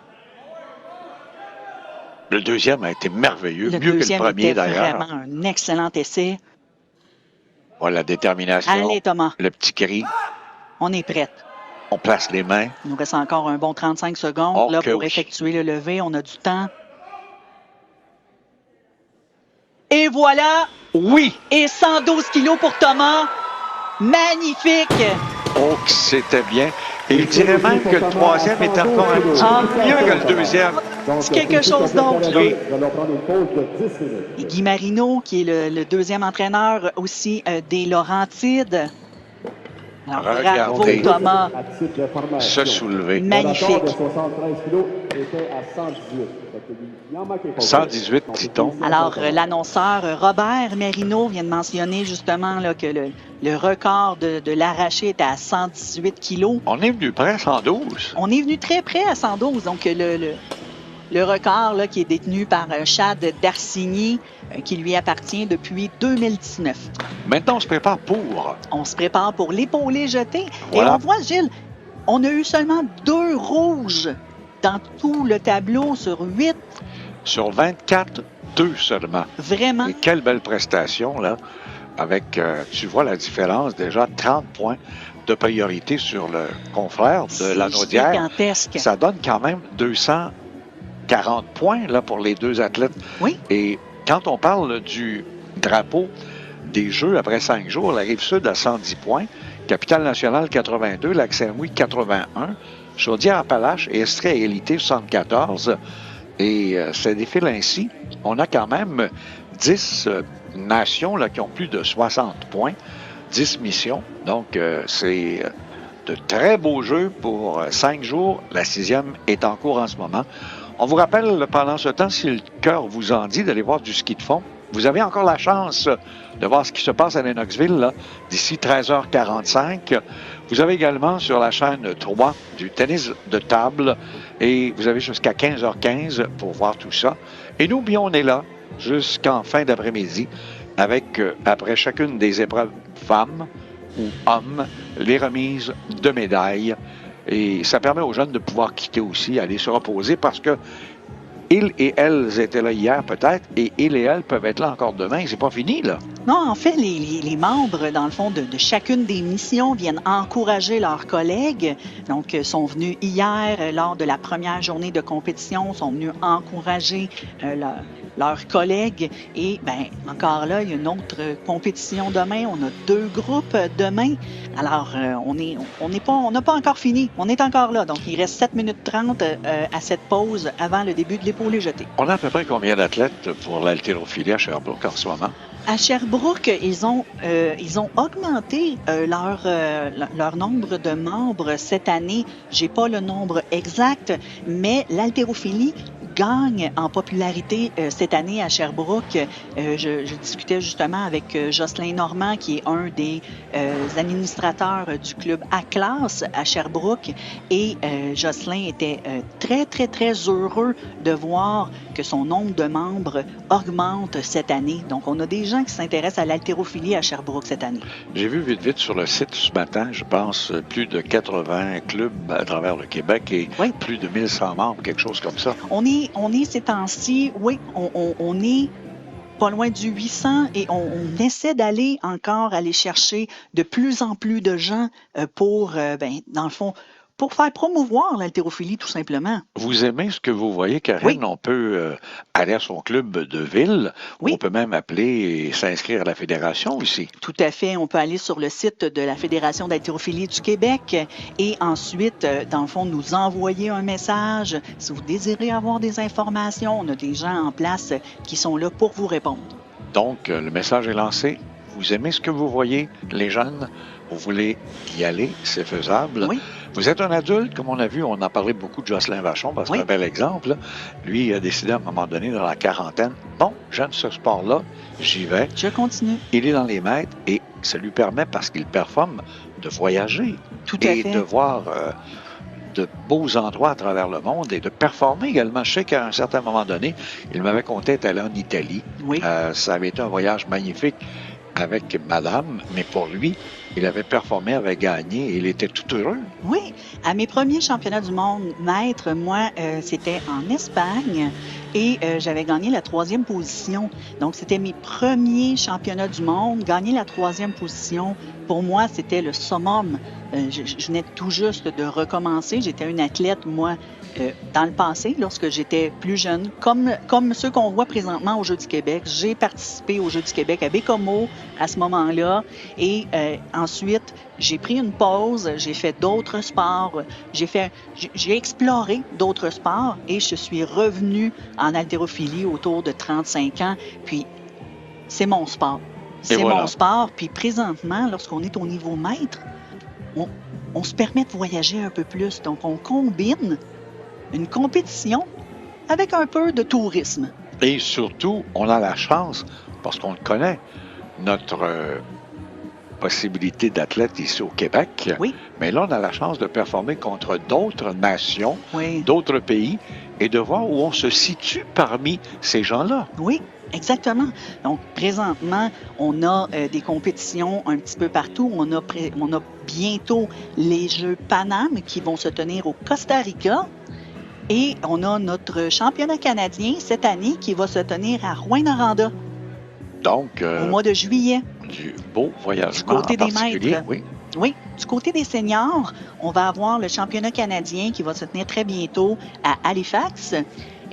Le deuxième a été merveilleux, Le mieux que le deuxième premier était d'ailleurs. vraiment un excellent essai. Voilà la détermination, Allez, Thomas. le petit cri, On est prêts. on place les mains. Il nous reste encore un bon 35 secondes Oh, là, que pour oui. effectuer le lever. On a du temps. Et voilà! Oui! Et 112 kilos pour Thomas. Magnifique! Oh, que c'était bien. Et je dirais même que le troisième est encore un petit peu mieux que le deuxième. C'est quelque chose d'autre. Oui. Nous allons prendre une pause de 10 minutes. Et Guy Marino, qui est le deuxième entraîneur aussi des Laurentides. Alors, bravo, Regardez. Thomas. À titre d'information, Se soulever. Magnifique. Le record de 73 kilos était à 118. Il en manquait pas. 118, dit-on. Alors, l'annonceur Robert Marino vient de mentionner justement là, que le record de l'arraché était à 118 kilos. On est venu près à 112. On est venu très près à 112. Donc, le record là, qui est détenu par Chad Darcigny, qui lui appartient depuis 2019. Maintenant, on se prépare pour. On se prépare pour l'épaulé jeté. Voilà. Et on voit, Gilles, on a eu seulement 2 rouges dans tout le tableau sur 8. Sur 24, 2 seulement. Vraiment. Et quelle belle prestation, là. Avec, tu vois la différence, déjà 30 points de priorité sur le confrère de C'est la Naudière. gigantesque. Ça donne quand même 240 points là, pour les deux athlètes. Oui. Et quand on parle du drapeau des Jeux après 5 jours, la Rive-Sud à 110 points, Capitale-Nationale 82, Lac-Saint-Louis 81, Chaudière-Appalaches et Estrie-Égalité 74. Et ça défile ainsi. On a quand même 10 nations là, qui ont plus de 60 points, 10 missions. Donc, c'est de très beaux jeux pour 5 jours. La 6e est en cours en ce moment. On vous rappelle, pendant ce temps, si le cœur vous en dit, d'aller voir du ski de fond. Vous avez encore la chance de voir ce qui se passe à Lennoxville là, d'ici 13h45. Vous avez également sur la chaîne 3 du tennis de table et vous avez jusqu'à 15h15 pour voir tout ça. Et nous, bien, on est là jusqu'en fin d'après-midi avec, après chacune des épreuves femmes ou hommes, les remises de médailles. Et ça permet aux jeunes de pouvoir quitter aussi, aller se reposer parce que ils et elles étaient là hier peut-être et ils et elles peuvent être là encore demain. C'est pas fini, là. Non, en fait, les membres, dans le fond, de chacune des missions viennent encourager leurs collègues. Donc, sont venus hier, lors de la première journée de compétition, sont venus encourager leurs collègues. Et, bien, encore là, il y a une autre compétition demain. On a 2 groupes demain. Alors, on n'a pas encore fini. On est encore là. Donc, il reste 7 minutes 30 à cette pause avant le début de l'épaulé jeté. On a à peu près combien d'athlètes pour l'haltérophilie à Sherbrooke en ce moment? À Sherbrooke, ils ont augmenté leur nombre de membres cette année. J'ai pas le nombre exact, mais l'haltérophilie gagne en popularité cette année à Sherbrooke. Je discutais justement avec Jocelyn Normand, qui est un des administrateurs du club A-Classe à Sherbrooke. Et Jocelyn était très, très, très heureux de voir que son nombre de membres augmente cette année. Donc, on a des gens qui s'intéressent à l'haltérophilie à Sherbrooke cette année. J'ai vu vite sur le site ce matin, je pense, plus de 80 clubs à travers le Québec et Oui. plus de 1100 membres, quelque chose comme ça. On est ces temps-ci, oui, on est pas loin du 800 et on essaie d'aller chercher de plus en plus de gens pour, dans le fond, pour faire promouvoir l'haltérophilie, tout simplement. Vous aimez ce que vous voyez, Karine? Oui. On peut aller à son club de ville. Oui. On peut même appeler et s'inscrire à la fédération aussi. Tout à fait. On peut aller sur le site de la Fédération d'haltérophilie du Québec et ensuite, dans le fond, nous envoyer un message. Si vous désirez avoir des informations, on a des gens en place qui sont là pour vous répondre. Donc, le message est lancé. vous aimez ce que vous voyez, les jeunes, vous voulez y aller, c'est faisable. Oui. Vous êtes un adulte, comme on a vu, on a parlé beaucoup de Jocelyn Vachon, parce que c'est un bel exemple. Lui, il a décidé à un moment donné, dans la quarantaine, bon, j'aime ce sport-là, j'y vais. Je continue. Il est dans les maîtres et ça lui permet, parce qu'il performe, de voyager. Tout à et fait. de voir de beaux endroits à travers le monde et de performer également. Je sais qu'à un certain moment donné, il m'avait conté être allé en Italie. Oui. Ça avait été un voyage magnifique avec madame, mais pour lui, il avait performé, avait gagné et il était tout heureux. Oui, à mes premiers championnats du monde maître, moi, c'était en Espagne et j'avais gagné la 3e position. Donc, c'était mes premiers championnats du monde. Gagner la 3e position, pour moi, c'était le summum. Je venais tout juste de recommencer. J'étais une athlète, moi, dans le passé, lorsque j'étais plus jeune, comme ceux qu'on voit présentement aux Jeux du Québec. J'ai participé aux Jeux du Québec à Bécomo à ce moment-là. Et ensuite, j'ai pris une pause, j'ai fait d'autres sports, j'ai exploré d'autres sports et je suis revenue en haltérophilie autour de 35 ans. Puis, c'est mon sport. C'est mon sport. Puis présentement, lorsqu'on est au niveau maître, on se permet de voyager un peu plus. Donc, on combine une compétition avec un peu de tourisme. Et surtout, on a la chance, parce qu'on le connaît, notre possibilité d'athlète ici au Québec. Oui. Mais là, on a la chance de performer contre d'autres nations, oui. d'autres pays, et de voir où on se situe parmi ces gens-là. Oui. Exactement. Donc, présentement, on a des compétitions un petit peu partout. On a bientôt les Jeux Pan-Am qui vont se tenir au Costa Rica. Et on a notre championnat canadien cette année qui va se tenir à Rouyn-Noranda. Donc, au mois de juillet. Du beau voyagement du côté en des particulier, maîtres. oui. Oui, du côté des seniors, on va avoir le championnat canadien qui va se tenir très bientôt à Halifax.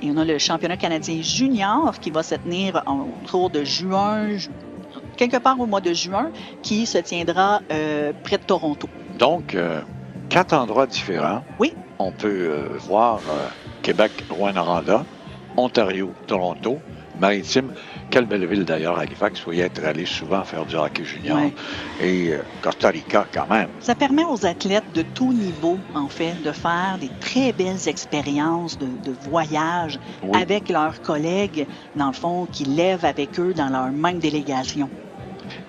Et on a le championnat canadien junior qui va se tenir autour de juin, quelque part au mois de juin, qui se tiendra près de Toronto. Donc, 4 endroits différents. Oui. On peut voir Québec, Rouyn-Noranda, Ontario, Toronto, Maritime. Quelle belle ville d'ailleurs, Halifax. Il faut y être allé souvent faire du hockey junior. Ouais. Et Costa Rica quand même. Ça permet aux athlètes de tout niveau, en fait, de faire des très belles expériences de voyage avec leurs collègues, dans le fond, qui lèvent avec eux dans leur même délégation.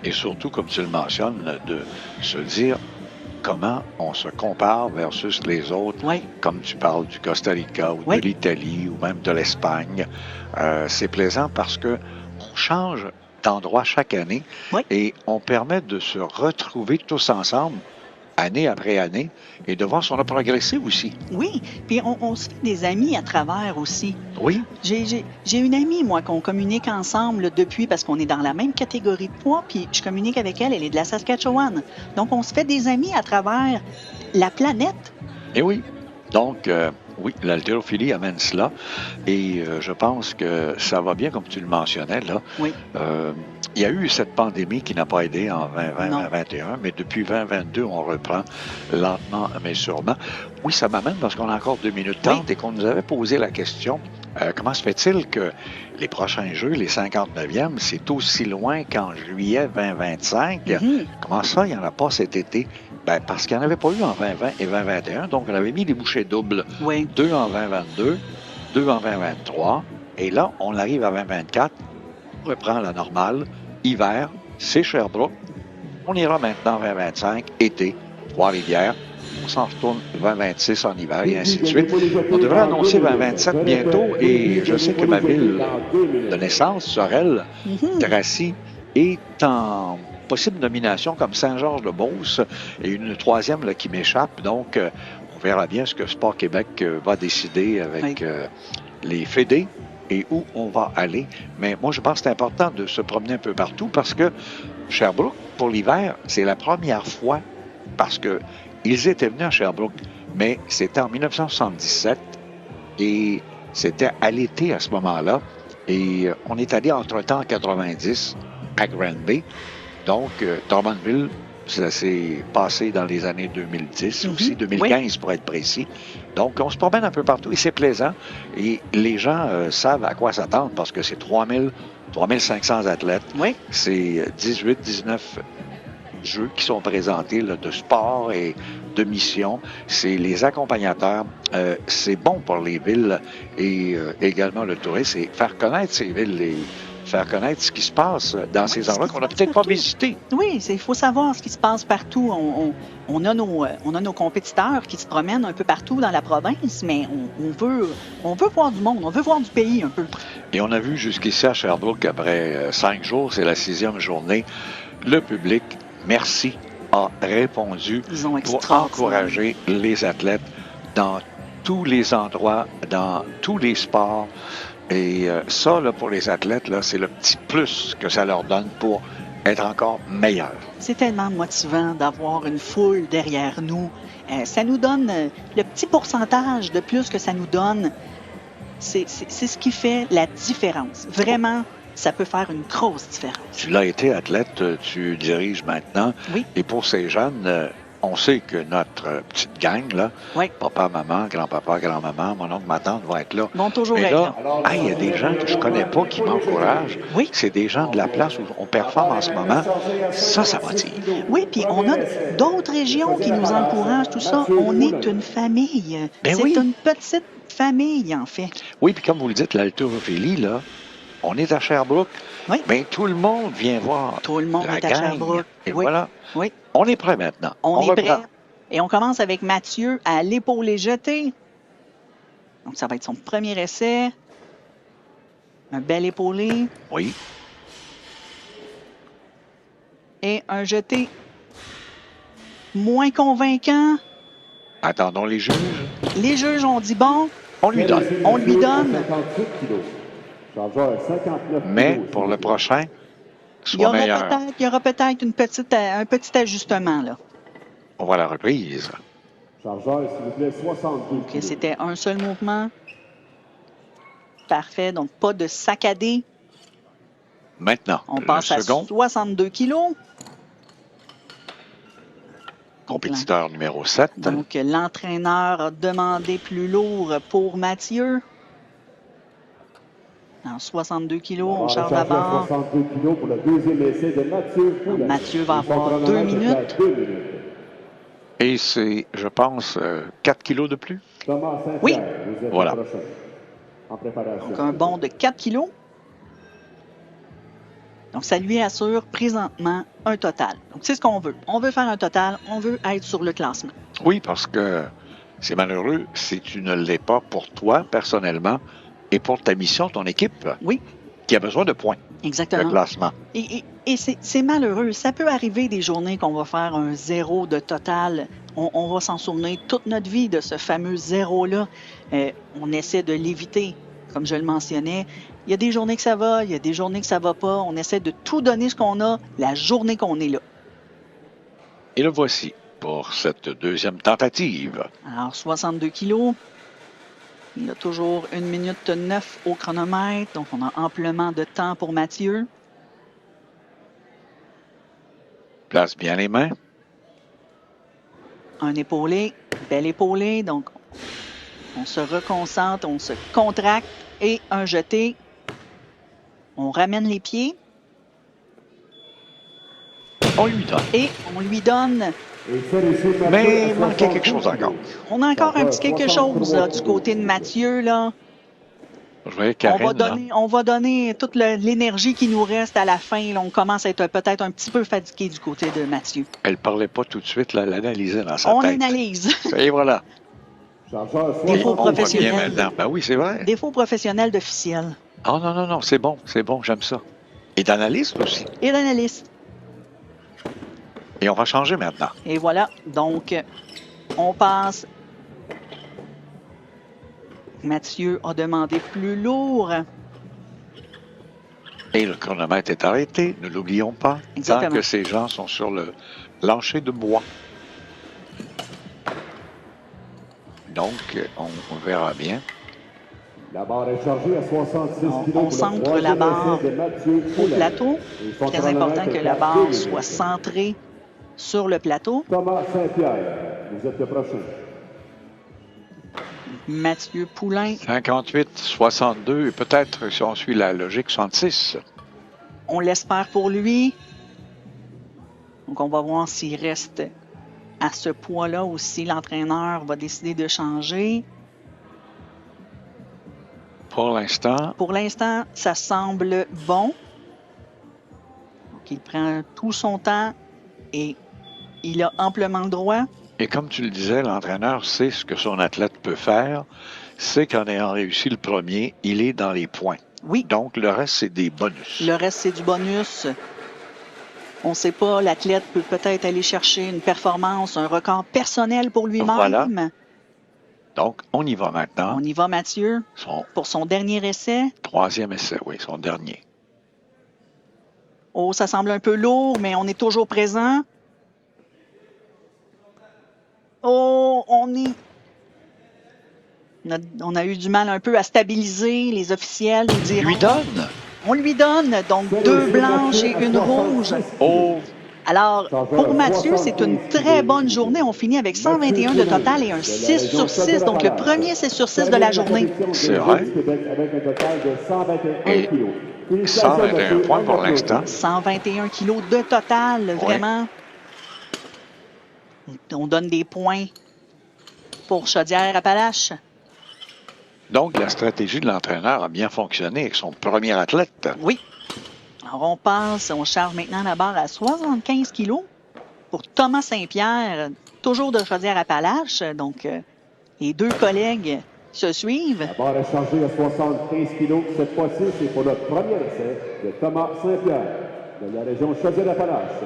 Et surtout, comme tu le mentionnes, de se dire comment on se compare versus les autres. Oui. Comme tu parles du Costa Rica ou de l'Italie ou même de l'Espagne. C'est plaisant parce que on change d'endroit chaque année et on permet de se retrouver tous ensemble année après année et de voir si on a progressé aussi. Oui, puis on se fait des amis à travers aussi. Oui. J'ai une amie, moi, qu'on communique ensemble depuis, parce qu'on est dans la même catégorie de poids, puis je communique avec elle, elle est de la Saskatchewan. Donc, on se fait des amis à travers la planète. Et oui. Donc, oui, l'haltérophilie amène cela. Et je pense que ça va bien, comme tu le mentionnais, là. Oui. Il y a eu cette pandémie qui n'a pas aidé en 2020-2021, mais depuis 2022, on reprend lentement, mais sûrement. Oui, ça m'amène parce qu'on a encore 2 minutes 30 et qu'on nous avait posé la question, comment se fait-il que les prochains Jeux, les 59e, c'est aussi loin qu'en juillet 2025? Mm-hmm. Comment ça, il n'y en a pas cet été? Ben, parce qu'il n'y en avait pas eu en 2020 et 2021, donc on avait mis des bouchées doubles. Oui. 2 en 2022, 2 en 2023, et là, on arrive à 2024, on reprend la normale, hiver, c'est Sherbrooke, on ira maintenant en 2025, été, Trois-Rivières, on s'en retourne 2026 en hiver, et ainsi de suite. On devrait annoncer 2027 bientôt, et je sais que ma ville de naissance, Sorel, Tracy, est en possible nomination comme Saint-Georges-de-Beauce et une 3e là, qui m'échappe. Donc, on verra bien ce que Sport Québec va décider avec les fédés et où on va aller. Mais moi, je pense que c'est important de se promener un peu partout parce que Sherbrooke, pour l'hiver, c'est la première fois parce que ils étaient venus à Sherbrooke, mais c'était en 1977 et c'était à l'été à ce moment-là. Et on est allé entre-temps en 90 à Granby. Donc, Drummondville, ça s'est passé dans les années 2010 aussi, 2015 pour être précis. Donc, on se promène un peu partout et c'est plaisant. Et les gens savent à quoi s'attendre parce que c'est 3000 3500 athlètes. Oui. C'est 18, 19 jeux qui sont présentés là, de sport et de mission. C'est les accompagnateurs. C'est bon pour les villes et également le tourisme. Et faire connaître ces villes et faire connaître ce qui se passe dans ces endroits qu'on n'a peut-être pas visités. Oui, il faut savoir ce qui se passe partout. On a nos compétiteurs qui se promènent un peu partout dans la province, mais on veut voir du monde, on veut voir du pays un peu. Et on a vu jusqu'ici à Sherbrooke, après 5 jours, c'est la 6e journée, le public, merci, a répondu pour encourager les athlètes dans tous les endroits, dans tous les sports. Et ça, là, pour les athlètes, là, c'est le petit plus que ça leur donne pour être encore meilleurs. C'est tellement motivant d'avoir une foule derrière nous. Ça nous donne le petit pourcentage de plus que ça nous donne. C'est ce qui fait la différence. Vraiment, ça peut faire une grosse différence. Tu l'as été athlète, tu diriges maintenant. Oui. Et pour ces jeunes, on sait que notre petite gang, là, oui. Papa, maman, grand-papa, grand-maman, mon oncle, ma tante vont être là. Vont toujours être là. Il y a des gens que je connais pas qui m'encouragent. Oui. C'est des gens de la place où on performe en ce moment. Ça motive. Oui, puis on a d'autres régions qui nous encouragent, tout ça. On est une famille. C'est une petite famille, en fait. Oui, puis comme vous le dites, l'haltérophilie, là, on est à Sherbrooke. Oui. Bien, tout le monde vient voir. Tout le monde est à Sherbrooke. Et voilà. Oui. On est prêt maintenant. On est prêt. Et on commence avec Mathieu à l'épaulé jeté. Donc, ça va être son premier essai. Un bel épaulé. Oui. Et un jeté moins convaincant. Attendons les juges. Les juges ont dit bon. On lui donne. On lui donne. Mais pour le prochain, soit meilleur. Il y aura peut-être un petit ajustement, là. On voit la reprise. Chargeur, s'il vous plaît, 62. OK, c'était un seul mouvement. Parfait. Donc, pas de saccadé. Maintenant, on passe à 62 kilos. Compétiteur numéro 7. Donc, l'entraîneur a demandé plus lourd pour Mathieu. En 62 kilos, on charge à bord. 62 kilos pour le deuxième essai de Mathieu Poulin. Mathieu va avoir 2 minutes. Et c'est, je pense, 4 kilos de plus. Thomas Saint-Pierre, oui. Voilà. En préparation. Donc, un bond de 4 kilos. Donc, ça lui assure présentement un total. Donc, c'est ce qu'on veut. On veut faire un total. On veut être sur le classement. Oui, parce que c'est malheureux si tu ne l'es pas pour toi, personnellement, et pour ta mission, ton équipe. Oui. Qui a besoin de points. Exactement. Le classement. Et c'est malheureux. Ça peut arriver des journées qu'on va faire un 0 de total. On va s'en souvenir toute notre vie de ce fameux 0-là. On essaie de l'éviter, comme je le mentionnais. Il y a des journées que ça va, il y a des journées que ça va pas. On essaie de tout donner ce qu'on a la journée qu'on est là. Et le voici pour cette deuxième tentative. Alors, 62 kilos. Il a toujours 1 minute 9 au chronomètre, donc on a amplement de temps pour Mathieu. Place bien les mains. Un épaulé, bel épaulé, donc on se reconcentre, on se contracte et un jeté. On ramène les pieds. On lui donne. Et on lui donne. Mais il manquait quelque chose encore. On a encore un petit quelque chose là, du côté de Mathieu, là. Je voyais Karine, on va donner toute l'énergie qui nous reste à la fin. Là. On commence à être peut-être un petit peu fatigué du côté de Mathieu. Elle parlait pas tout de suite, là, elle analysait dans sa tête. On analyse. Et voilà. Défaut professionnel. Ben oui, c'est vrai. Défaut professionnel d'officiel. Oh non, c'est bon, j'aime ça. Et d'analyste aussi. Et d'analyste. Et on va changer maintenant. Et voilà, donc on passe. Mathieu a demandé plus lourd. Et le chronomètre est arrêté, ne l'oublions pas. Exactement. Tant que ces gens sont sur le plancher de bois. Donc, on verra bien. La barre est chargée à 66 kg. On centre la barre au plateau. Très important que la barre soit centrée sur le plateau. Thomas Saint-Pierre, vous êtes le prochain. Mathieu Poulin. 58, 62, et peut-être, si on suit la logique, 66. On l'espère pour lui. Donc, on va voir s'il reste à ce poids-là ou si l'entraîneur va décider de changer. Pour l'instant, ça semble bon. Donc, il prend tout son temps et il a amplement le droit. Et comme tu le disais, l'entraîneur sait ce que son athlète peut faire. C'est qu'en ayant réussi le premier, il est dans les points. Oui. Donc, le reste, c'est des bonus. Le reste, c'est du bonus. On ne sait pas, l'athlète peut peut-être aller chercher une performance, un record personnel pour lui-même. Voilà. Donc, on y va maintenant. On y va, Mathieu, pour son dernier essai. 3e essai, oui, son dernier. Oh, ça semble un peu lourd, mais on est toujours présent. Oh, on a eu du mal un peu à stabiliser les officiels. On lui donne, donc 2 blanches et 1 rouge. Oh! Alors, pour Mathieu, c'est une très bonne journée. On finit avec 121 de total et un 6 sur 6, donc le premier 6 sur 6 de la journée. C'est vrai. Et 121 points pour l'instant. 121 kilos de total, vraiment. On donne des points pour Chaudière-Appalaches. Donc, la stratégie de l'entraîneur a bien fonctionné avec son premier athlète. Oui. Alors, on charge maintenant la barre à 75 kilos pour Thomas Saint-Pierre, toujours de Chaudière-Appalaches. Donc, les 2 collègues se suivent. La barre est chargée à 75 kilos. Cette fois-ci, c'est pour le premier essai de Thomas Saint-Pierre de la région Chaudière-Appalaches.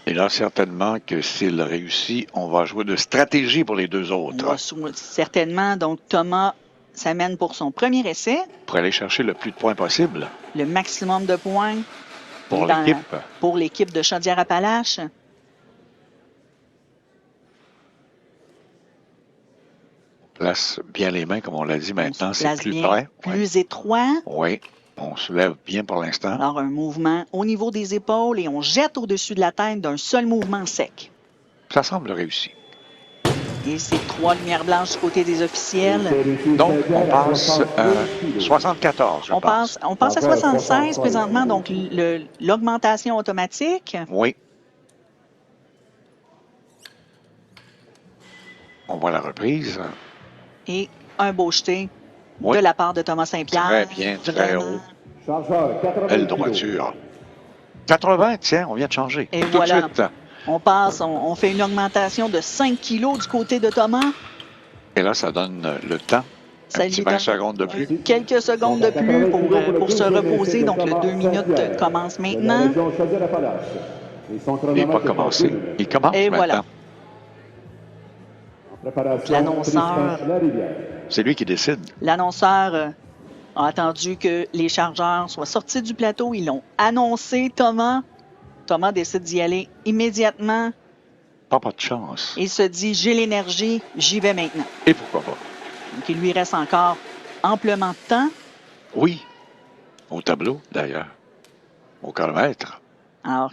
Et là, certainement que s'il réussit, on va jouer de stratégie pour les 2 autres. Certainement. Donc, Thomas s'amène pour son premier essai. Pour aller chercher le plus de points possible. Le maximum de points pour l'équipe. Pour l'équipe de Chaudière-Appalaches. On place bien les mains, comme on l'a dit maintenant. C'est plus près. Plus étroit. Oui. On se lève bien pour l'instant. Alors, un mouvement au niveau des épaules et on jette au-dessus de la tête d'un seul mouvement sec. Ça semble réussi. Et c'est 3 lumières blanches du côté des officiels. Donc, on passe à 74, je pense. On passe à 76 présentement, donc l'augmentation automatique. Oui. On voit la reprise. Et un beau jeté de la part de Thomas Saint-Pierre. Très bien, très haut. Belle droiture. 80, tiens, on vient de changer. Et tout voilà. de suite. On fait une augmentation de 5 kilos du côté de Thomas. Et là, ça donne le temps. Ça un petit 20 secondes de plus. Quelques secondes de plus pour se reposer. Donc, le 2 minutes commence maintenant. Il n'est pas commencé. Il commence et maintenant. Voilà. L'annonceur... C'est lui qui décide. L'annonceur a attendu que les chargeurs soient sortis du plateau. Ils l'ont annoncé, Thomas. Thomas décide d'y aller immédiatement. Pas de chance. Il se dit, j'ai l'énergie, j'y vais maintenant. Et pourquoi pas? Donc, il lui reste encore amplement de temps. Oui. Au tableau, d'ailleurs. Au kilomètre. Alors,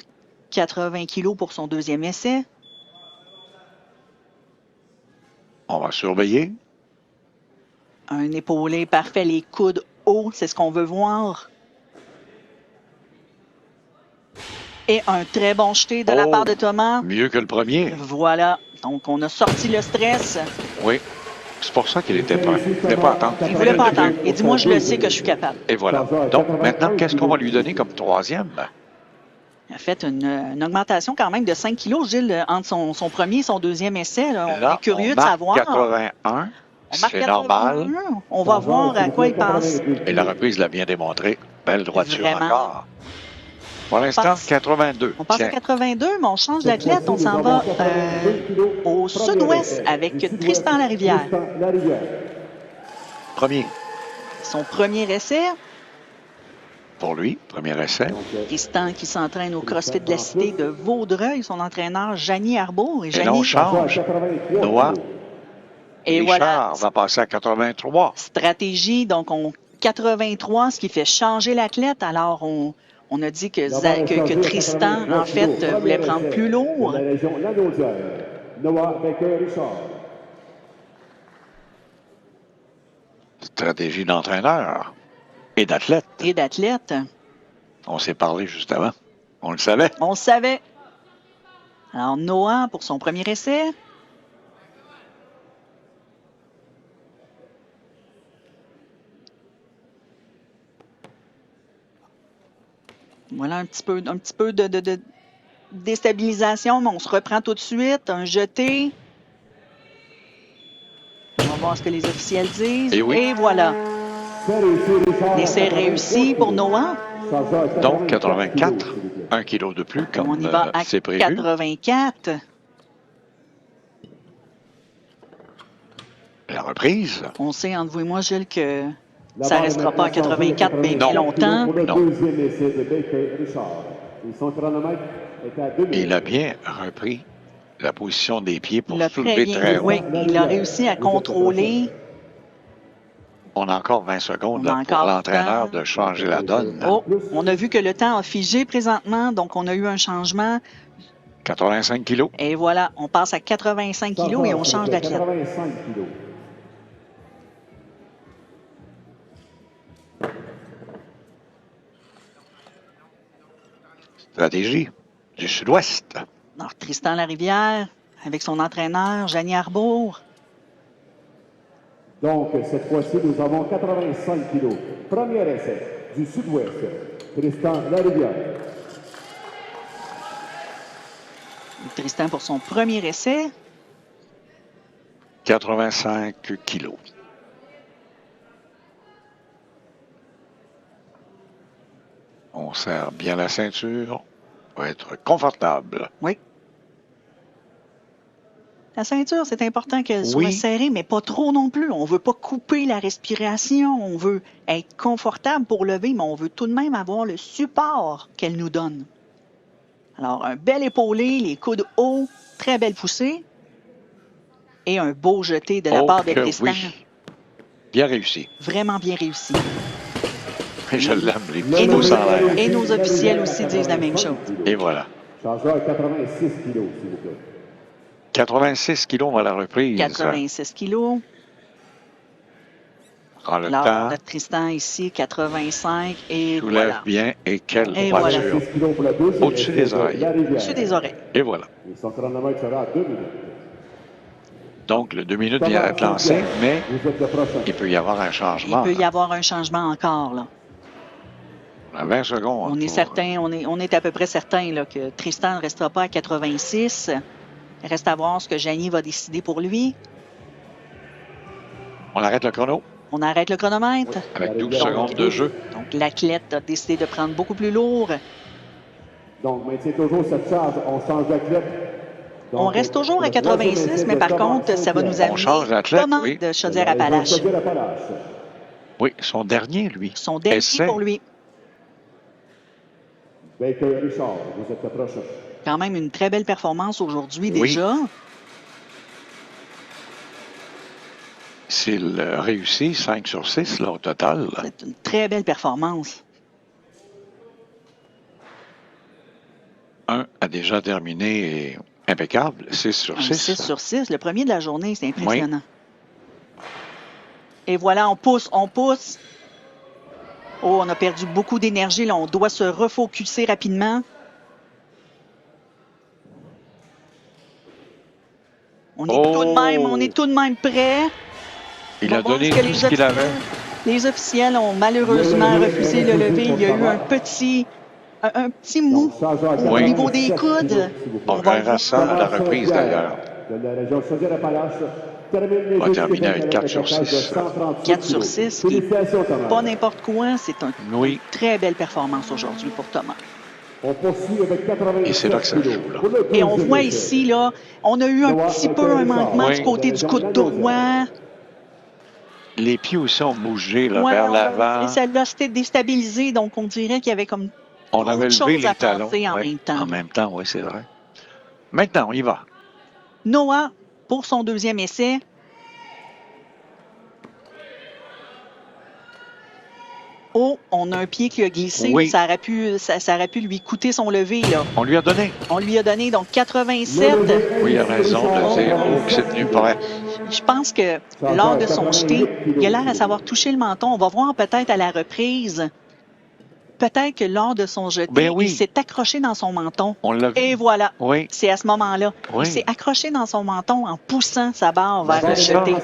80 kilos pour son 2e essai. On va surveiller. Un épaulé parfait, les coudes hauts, c'est ce qu'on veut voir. Et un très bon jeté de la part de Thomas. Mieux que le premier. Voilà. Donc, on a sorti le stress. Oui. C'est pour ça qu'il était prêt. Il ne voulait pas attendre. Il ne voulait pas attendre. Il dit, moi, je le sais que je suis capable. Et voilà. Donc, maintenant, qu'est-ce qu'on va lui donner comme 3e? Il a fait une augmentation quand même de 5 kilos, Gilles, entre son premier et son 2e essai. Là. Là, on est curieux on de savoir. 81. C'est normal. On va voir à quoi il passe. Et la reprise l'a bien démontré. Belle droiture Vraiment. encore. Pour l'instant, 82. On passe à 82, mais on change d'athlète. On s'en va au sud-ouest avec Tristan Larivière. Premier. Son premier essai. Pour lui, premier essai. Tristan qui s'entraîne au CrossFit de la Cité de Vaudreuil. Son entraîneur, Janie Arbour. Et là, on change. Noah. Et Richard voilà. va passer à 83. Stratégie, donc 83, ce qui fait changer l'athlète. Alors, on a dit que Tristan, en fait, voulait prendre plus lourd. Stratégie d'entraîneur. Et d'athlètes. et d'athlètes. On s'est parlé juste avant. On le savait. On le savait. Alors, Noah pour son premier essai. Voilà un petit peu de déstabilisation, mais on se reprend tout de suite. Un jeté. On va voir ce que les officiels disent. Et oui. Et voilà. C'est réussi, Richard. L'essai réussi pour Noah. Donc, 84, 1 kilo de plus, comme On y va à c'est prévu. 84. La reprise. On sait entre vous et moi, Gilles, que ça ne restera pas à 84 bien Non. longtemps. Pour le Non. deuxième essai de Baker Richard. Et son chronomètre est à 2 minutes. Il a bien repris la position des pieds pour Il a très soulever bien, très haut. oui, il a réussi à contrôler. On a encore 20 secondes On a là, pour encore du l'entraîneur temps. de changer la donne. Oh, on a vu que le temps a figé présentement, donc on a eu un changement. 85 kilos. Et voilà, on passe à 85 kilos et on change d'athlète. 85 kilos. Stratégie du sud-ouest. Alors, Tristan Larivière, avec son entraîneur, Janie Arbour. Donc, cette fois-ci, nous avons 85 kilos. Premier essai du sud-ouest, Tristan Larivière. Tristan pour son premier essai. 85 kilos. On serre bien la ceinture pour être confortable. Oui. La ceinture, c'est important qu'elle soit Oui. serrée, mais pas trop non plus. On ne veut pas couper la respiration. On veut être confortable pour lever, mais on veut tout de même avoir le support qu'elle nous donne. Alors, un bel épaulé, les coudes hauts, très belle poussée. Et un beau jeté de la Oh part de que Tristan. oui. Bien réussi. Vraiment bien réussi. Je l'aime, les petits pouces en l'air. Et nos officiels aussi disent la même chose. Et voilà. Changeur à 86 kilos, s'il vous plaît. 86 kilos à la reprise. 86 kilos. Prends le Alors, temps, notre Tristan ici, 85. Et soulève voilà. bien et quelle Et voiture. voilà. 86 kilos pour la deuxième Au-dessus essai des de oreilles. Larivière. Au-dessus des oreilles. Et voilà. Et son chronomètre sera à 2 minutes. Donc, le 2 minutes vient d'être lancé, mais Vous êtes le prochain. il peut y avoir un Il changement. peut y avoir un changement encore, là. On a 20 secondes. On est certain, on est à peu près certain là, que Tristan ne restera pas à 86. Il reste à voir ce que Janie va décider pour lui. On arrête le chrono On arrête le chronomètre. avec 12 secondes de jeu. Donc, l'athlète a décidé de prendre beaucoup plus lourd. Donc, maintient toujours cette charge. On change d'athlète. Donc, On reste toujours à le troisième 86, essai mais de par Thomas contre, ça va nous Saint-Pierre. On change amener d'athlète, Thomas oui. de Chaudière-Appalaches. Chaudière-Appalaches. Oui, son dernier, lui. Son dernier Essai. pour lui. Baker Richard, vous êtes le prochain. Quand même une très belle performance aujourd'hui Oui. déjà. S'il réussit 5 sur 6 là, au total, C'est une très belle performance. un a déjà terminé et impeccable. 6 sur Un 6. 6 sur 6. Le premier de la journée, c'est impressionnant. Et voilà, on pousse, on pousse. Oh, on a perdu beaucoup d'énergie. Là, on doit se refocuser rapidement. On est tout de même prêt. Il On va a voir donné ce que tout les ce qu'il avait. Les officiels ont malheureusement refusé de le lever. Il y a eu un petit mou Donc, changeur à au Oui. niveau des 87 coudes. kilos, s'il vous plaît. On verra ça à la reprise d'ailleurs. De la région Chaudière-Appalaches. Termine les Va Jeux du terminer Québec avec 4 un sur total de 6. 138 4 sur kilos. 6, qui est Félicitations, Thomas. pas n'importe quoi. C'est une Oui. très belle performance aujourd'hui pour Thomas. On poursuit avec 87 Et c'est là que ça kilos. joue, là. Pour le Et on deuxième voit essai. ici, là, on a eu un petit peu un manquement Oui. du côté du coude droit. Les pieds aussi ont bougé là, Ouais, vers l'avant. ça l'a déstabilisé, donc on dirait qu'il y avait comme On avait autre levé chose à les talons. penser en Oui. même temps. En même temps, oui, c'est vrai. Maintenant, on y va. Noah, pour son deuxième essai, Oh, on a un pied qui a glissé. Oui. Ça aurait pu lui coûter son lever, là. On lui a donné. On lui a donné, donc 87. Oui, il a raison de dire que c'est tenu prêt. Je pense que lors de son jeté, il a l'air à savoir toucher le menton. On va voir peut-être à la reprise. Peut-être que lors de son jeté, Ben oui. il s'est accroché dans son menton. On l'a vu. Et voilà. Oui. C'est à ce moment-là. Oui. Il s'est accroché dans son menton en poussant sa barre vers le C'est ça. jeté.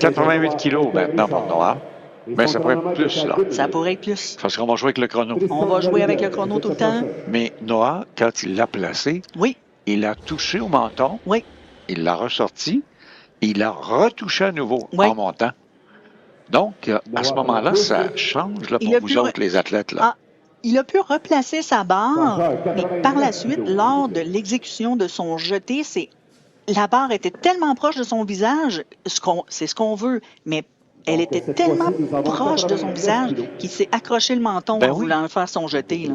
88 kilos maintenant pour Noah. Mais ça pourrait être plus, là. Ça pourrait être plus. Parce qu'on va jouer avec le chrono. On va jouer avec le chrono tout le temps. Mais Noah, quand il l'a placé, Oui, il a touché au menton, oui. il l'a ressorti, et il l'a retouché à nouveau Oui. en montant. Donc, à ce moment-là, ça change là, Il pour a vous pu autres, les athlètes. Là. Ah, il a pu replacer sa barre, mais par la suite, lors de l'exécution de son jeté, la barre était tellement proche de son visage, c'est ce qu'on veut, mais elle était tellement proche de son visage qu'il s'est accroché le menton Ben en oui. voulant faire son jeté. Là.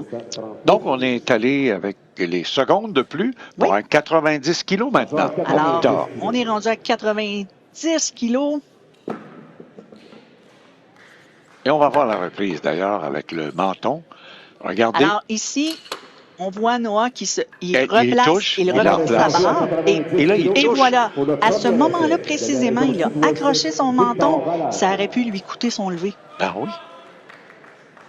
Donc, on est allé avec les secondes de plus pour Oui. un 90 kilos maintenant. Alors, Tard. on est rendu à 90 kilos. Et on va voir la reprise d'ailleurs avec le menton. Regardez. Alors ici, on voit Noah qui Il replace, touche, il il replace sa replace. barre. Et là, il Et touche. voilà, à ce moment-là précisément, il a accroché son menton. Ça aurait pu lui coûter son lever. Ah oui.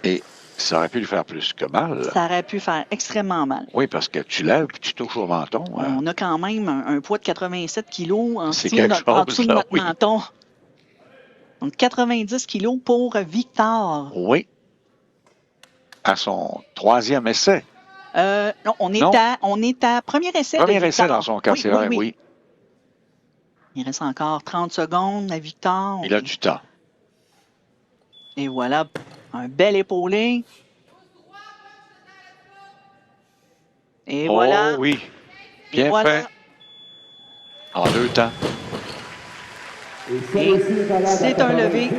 Et ça aurait pu lui faire plus que mal. Ça aurait pu faire extrêmement mal. Oui, parce que tu lèves et tu touches au menton. hein. On a quand même un poids de 87 kilos en C'est dessous, quelque en chose, dessous de là, notre oui. menton. Donc 90 kilos pour Victor. Oui. À son troisième essai. Non, on Non. est à premier essai de Premier essai Victor. dans son cas, c'est vrai, oui. Il reste encore 30 secondes à Victor. Il a du temps. Et voilà, un bel épaulé. Et voilà. Oh oui. Et Bien voilà. fait. En 2 temps. Et c'est un lever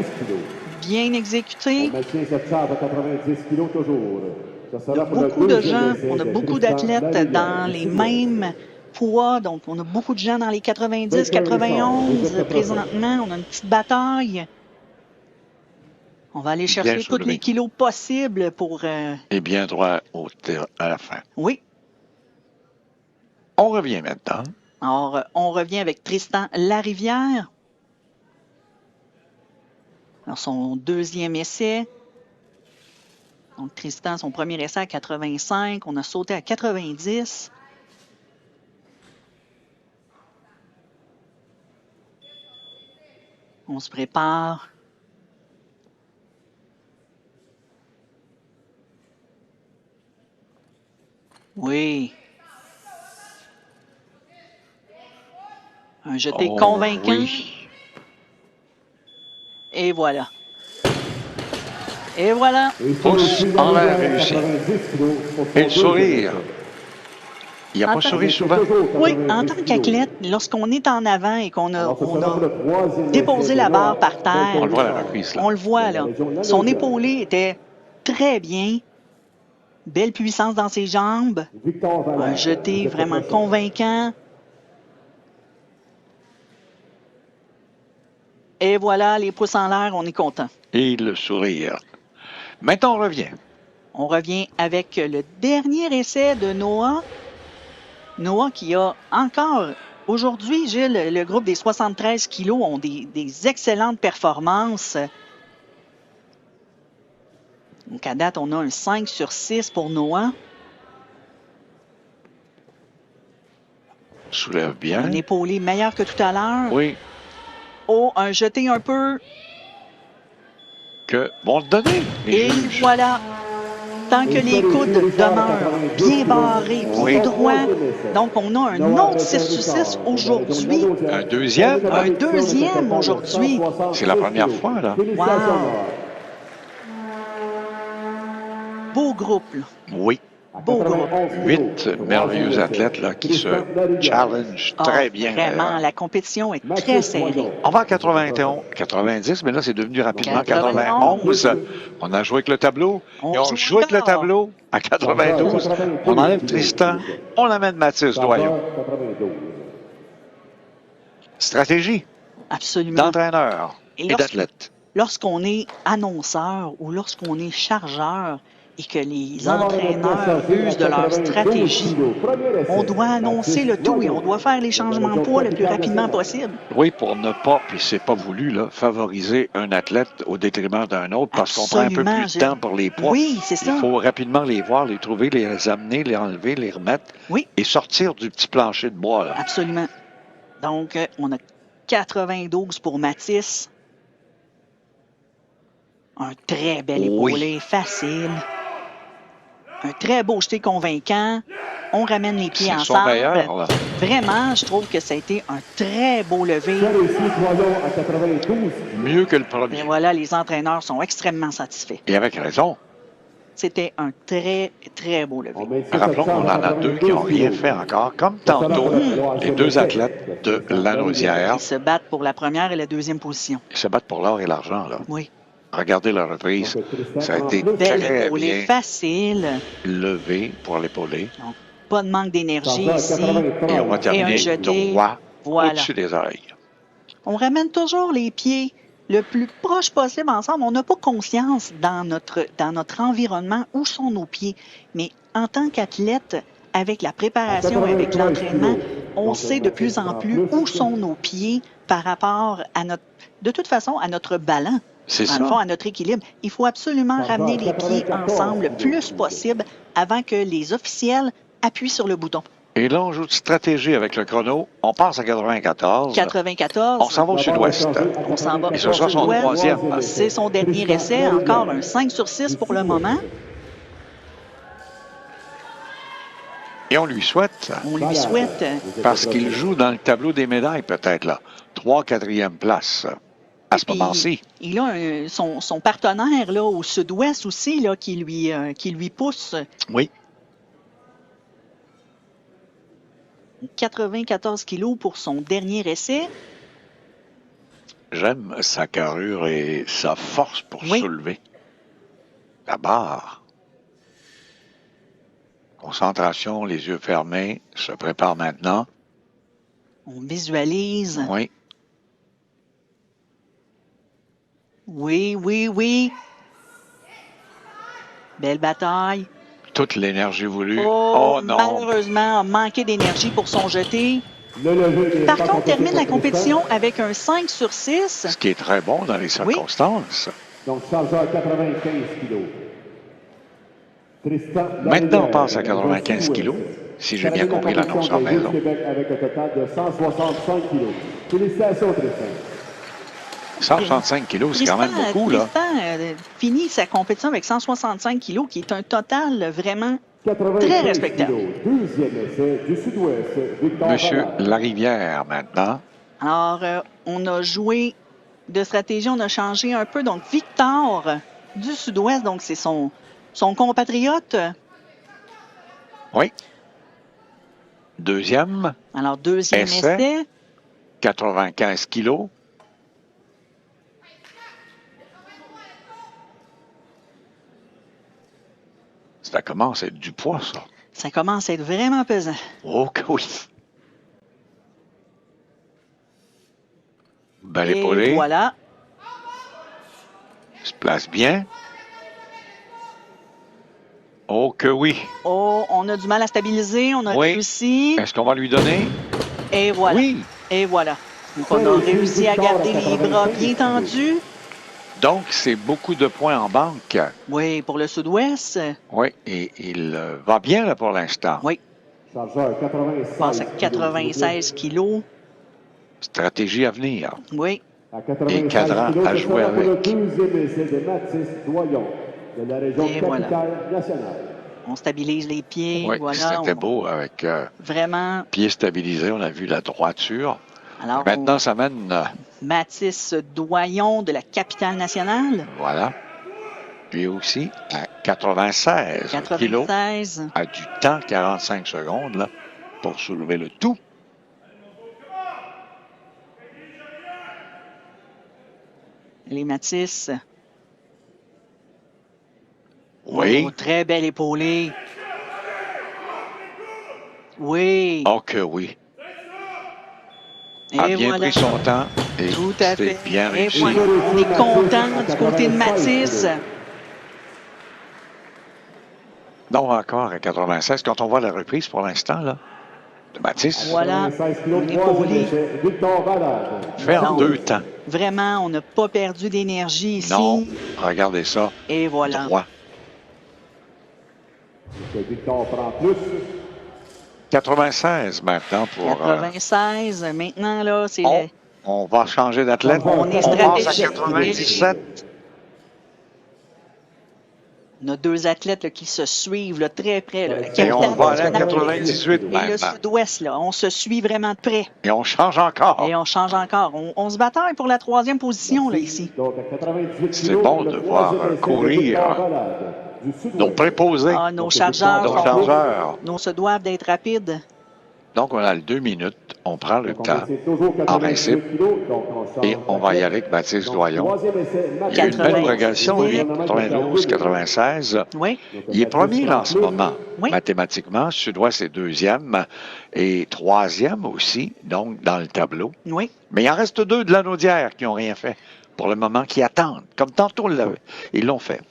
bien exécuté. On maintient cette charge à 90 kg toujours. Ça Il y sera a pour le beaucoup de deuxième gens, essai on a de beaucoup Tristan d'athlètes Larivière. dans les mêmes poids. Donc, on a beaucoup de gens dans les 90, 91 présentement. On a une petite bataille. On va aller chercher Bien tous soulevé. les kilos possibles pour... Et bien droit à la fin. Oui. On revient maintenant. Alors, on revient avec Tristan Larivière. Alors, son deuxième essai. Donc, Tristan, son premier essai à 85. On a sauté à 90. On se prépare. Oui. Un jeté Oh, convaincant. Oui. Et voilà. Et voilà. Pouce en l'air réussi. Et le sourire. Il n'a En pas tant- souri souvent. Oui, en tant qu'athlète, lorsqu'on est en avant et qu'on a déposé la barre par terre, On le voit à la reprise, là. on le voit là. Son épaulé était très bien. Belle puissance dans ses jambes. Un jeté vraiment convaincant. Et voilà, les pouces en l'air, on est content. Et le sourire. Maintenant, on revient. On revient avec le dernier essai de Noah. Noah qui a encore, aujourd'hui, Gilles, le groupe des 73 kilos ont des excellentes performances. Donc à date, on a un 5 sur 6 pour Noah. Soulève bien. Un épaulé meilleur que tout à l'heure. Oui. Oh, un jeté un peu. Que vont te donner les Et juges. voilà. Tant que les coudes demeurent bien barrés, bien Oui. droits. Donc, on a un autre 6 sur 6 aujourd'hui. Un deuxième. Un deuxième aujourd'hui. C'est la première fois, là. Wow. Beau groupe, là. Oui. Beau groupe. 8 merveilleux athlètes là, qui se challengent Ah, très bien. Vraiment, la compétition est très serrée. On va à 91, 90, mais là, c'est devenu rapidement 91. 91. On a joué avec le tableau. On Et on joue joue avec le encore. tableau à 92. On enlève Tristan. On amène Mathis Doyon. Stratégie Absolument. d'entraîneur et lorsque- d'athlète. lorsqu'on est annonceur ou lorsqu'on est chargeur et que les entraîneurs usent de leur stratégie, on doit annoncer le tout et on doit faire les changements de poids le plus rapidement possible. Oui, pour ne pas, puis c'est pas voulu, là, favoriser un athlète au détriment d'un autre parce qu'on prend un peu Absolument, plus de temps pour les poids. Oui, c'est ça. Il faut rapidement les voir, les trouver, les amener, les enlever, les remettre Oui, et sortir du petit plancher de bois. Là. absolument. Donc, on a 92 pour Mathis. Un très bel Oui. épaulé, facile. Un très beau jeté convaincant. On ramène les pieds C'est son ensemble. meilleur. Là. Vraiment, je trouve que ça a été un très beau lever. à 92. Mieux que le Et premier. voilà, les entraîneurs sont extrêmement satisfaits. Et avec raison. C'était un très, très beau lever. Rappelons qu'on en a deux qui n'ont rien fait encore. Comme tantôt, les deux athlètes de Lanaudière, Ils se battent pour la première et la deuxième position. ils se battent pour l'or et l'argent. Là. Oui. Regardez la reprise. Ça a été Bel très épaulé, bien facile. levé pour l'épauler. Donc, pas de manque d'énergie ici. Et on va Et un terminer jeté. droit Voilà. au-dessus des oreilles. On ramène toujours les pieds le plus proche possible ensemble. On n'a pas conscience dans notre environnement où sont nos pieds. Mais en tant qu'athlète, avec la préparation, avec l'entraînement, on sait de plus en plus où sont nos pieds par rapport à de toute façon, à notre ballon. C'est Dans le fond, ça. à notre équilibre. Il faut absolument ramener les pieds ensemble le plus possible avant que les officiels appuient sur le bouton. Et là, on joue de stratégie avec le chrono. On passe à 94. 94. On s'en va au sud-ouest. On s'en va Et au ce sera son sud-ouest. troisième. C'est son dernier essai. Encore un 5/6 pour le moment. Et on lui souhaite, On lui souhaite. parce qu'il joue dans le tableau des médailles peut-être, là, 3e, 4e place à ce Puis, moment-ci. il a son partenaire là, au sud-ouest aussi là, qui lui pousse. Oui. 94 kilos pour son dernier essai. J'aime sa carrure et sa force pour Oui. soulever. La barre. Concentration, les yeux fermés, se prépare maintenant. On visualise. Oui. Oui, oui, oui. Belle bataille. Toute l'énergie voulue. Oh, Oh non. malheureusement, a manqué d'énergie pour son jeté. Par contre, termine la compétition avec un 5/6. Ce qui est très bon dans les circonstances. Donc, chargeur 95 kilos. Tristan Maintenant, on passe à 95 kilos, si j'ai bien compris l'annonceur maison. Avec un total de 165 kilos. Félicitations, Tristan. 165 kilos, c'est quand même beaucoup, là. Tristan finit sa compétition avec 165 kilos, qui est un total vraiment 95 très respectable. kilos. Deuxième essai du Sud-Ouest. Victor Monsieur Ballard. Larivière, maintenant. Alors, on a joué de stratégie, on a changé un peu. Donc, Victor du Sud-Ouest, donc c'est son compatriote. Oui. Deuxième, Alors, deuxième Essai. essai. 95 kilos. Ça commence à être du poids, ça. Ça commence à être vraiment pesant. Oh que oui. Bel Et épaulé. voilà. Se place bien. Oh que oui. Oh, on a du mal à stabiliser. On a Oui. réussi. Est-ce qu'on va lui donner? Et voilà. Oui. Et voilà. Donc, on a réussi à garder les bras bien tendus. Donc, c'est beaucoup de points en banque. Oui, pour le Sud-Ouest. Oui, et il va bien là pour l'instant. Oui, Chargeur 96 on passe à 96 kilos. Stratégie à venir. Oui. À 96 Et cadran kilos, à ce jouer sera pour le avec. deuxième essai de Mathis Doyon de la région Et capitale voilà. nationale. On stabilise les pieds. Oui, Voilà. c'était beau avec Vraiment. pied stabilisé. On a vu la droiture. Alors, Maintenant, ça mène, Mathis Doyon de la capitale nationale. voilà. Lui aussi, à 96 kilos. 96. A du temps, 45 secondes, là, pour soulever le tout. Les Mathis. Oui. Oh, très belle épaulée. Oui. Oh que oui. a Et bien voilà. pris son temps et Tout à c'est fait. bien Et réussi. voilà. On est content du côté de Mathis. Donc, encore à 96. Quand on voit la reprise pour l'instant, là, de Mathis, Voilà. 96 On kilos, est troisième poli. essai, Victor Valade. fait en Non. 2 temps. Vraiment, on n'a pas perdu d'énergie ici. Non, regardez ça, Et voilà. droit. Est-ce que Victor prend plus? 96 maintenant pour... 96. Maintenant, là, c'est on, on va changer d'athlète. On est passe à stratégique. 97. On a deux athlètes là, qui se suivent là, très près. Là. Et on va aller à Capitaine 98 et le maintenant. sud-ouest, là, on se suit vraiment de près. Et on change encore. Et on change encore. On se bataille pour la troisième position là, ici. Donc, à 98 C'est kilos, bon le de voir troisième essai de courir Victor Valade, du Sud-Ouest. nos préposés, Ah, nos chargeurs, nos sont- chargeurs. nos se doivent d'être rapides. Donc, on a le 2 minutes. On prend le Donc, on temps. essaie toujours en 98 principe. kilos, donc on change Et on va y d'athlète. aller avec Baptiste Donc, Doyon. troisième essai, Il y a eu une belle 98. progression, lui, 92, 96. Oui, Il est premier là en ce moment, Oui. mathématiquement. Sud-Ouest est deuxième et troisième aussi, donc dans le tableau. oui. Mais il en reste 2 de l'Anaudière qui n'ont rien fait pour le moment, qui attendent. Comme tantôt, ils l'ont fait.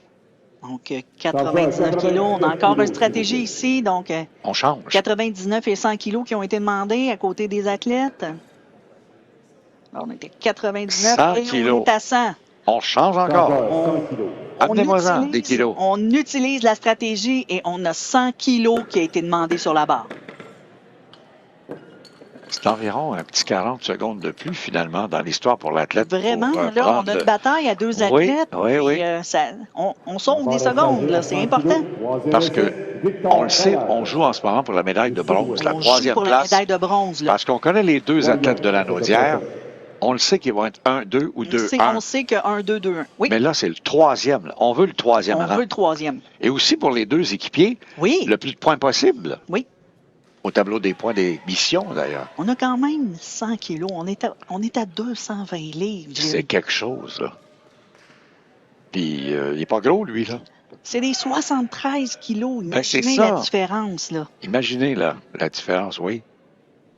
Donc, 99 kilos. On a encore une stratégie ici. Donc, On change. 99 et 100 kilos qui ont été demandés à côté des athlètes. Alors, on était 99 100 et kilos. on est à 100. On change encore. Chargeur, 100 kilos. Amenez-moi-en des kilos. On utilise la stratégie et on a 100 kilos qui a été demandé sur la barre. C'est environ un petit 40 secondes de plus, finalement, dans l'histoire pour l'athlète. Vraiment, pour, là, on prendre a une le- bataille à deux Oui, athlètes. oui, oui. Et, on sauve des secondes, là, c'est important. Parce que, on le sait, on joue en ce moment pour la médaille de bronze, la On joue troisième pour la place. médaille de bronze. Là. Parce qu'on connaît les 2 athlètes de la Naudière. On le sait qu'ils vont être 1, 2 ou 2, 1. On sait que 1, 2, 2, 1. Oui, Mais là, c'est le troisième. Là. On veut le troisième on rang. veut le troisième. Et aussi pour les 2 équipiers, Oui, le plus de points possible. Oui. Au tableau des points des missions, d'ailleurs. on a quand même 100 kilos. On est à 220 livres. Gilles. C'est quelque chose, là. Puis, il n'est pas gros, lui, là. C'est des 73 kilos. Ben, c'est Imaginez ça. la différence, là. Imaginez, là, la différence, oui.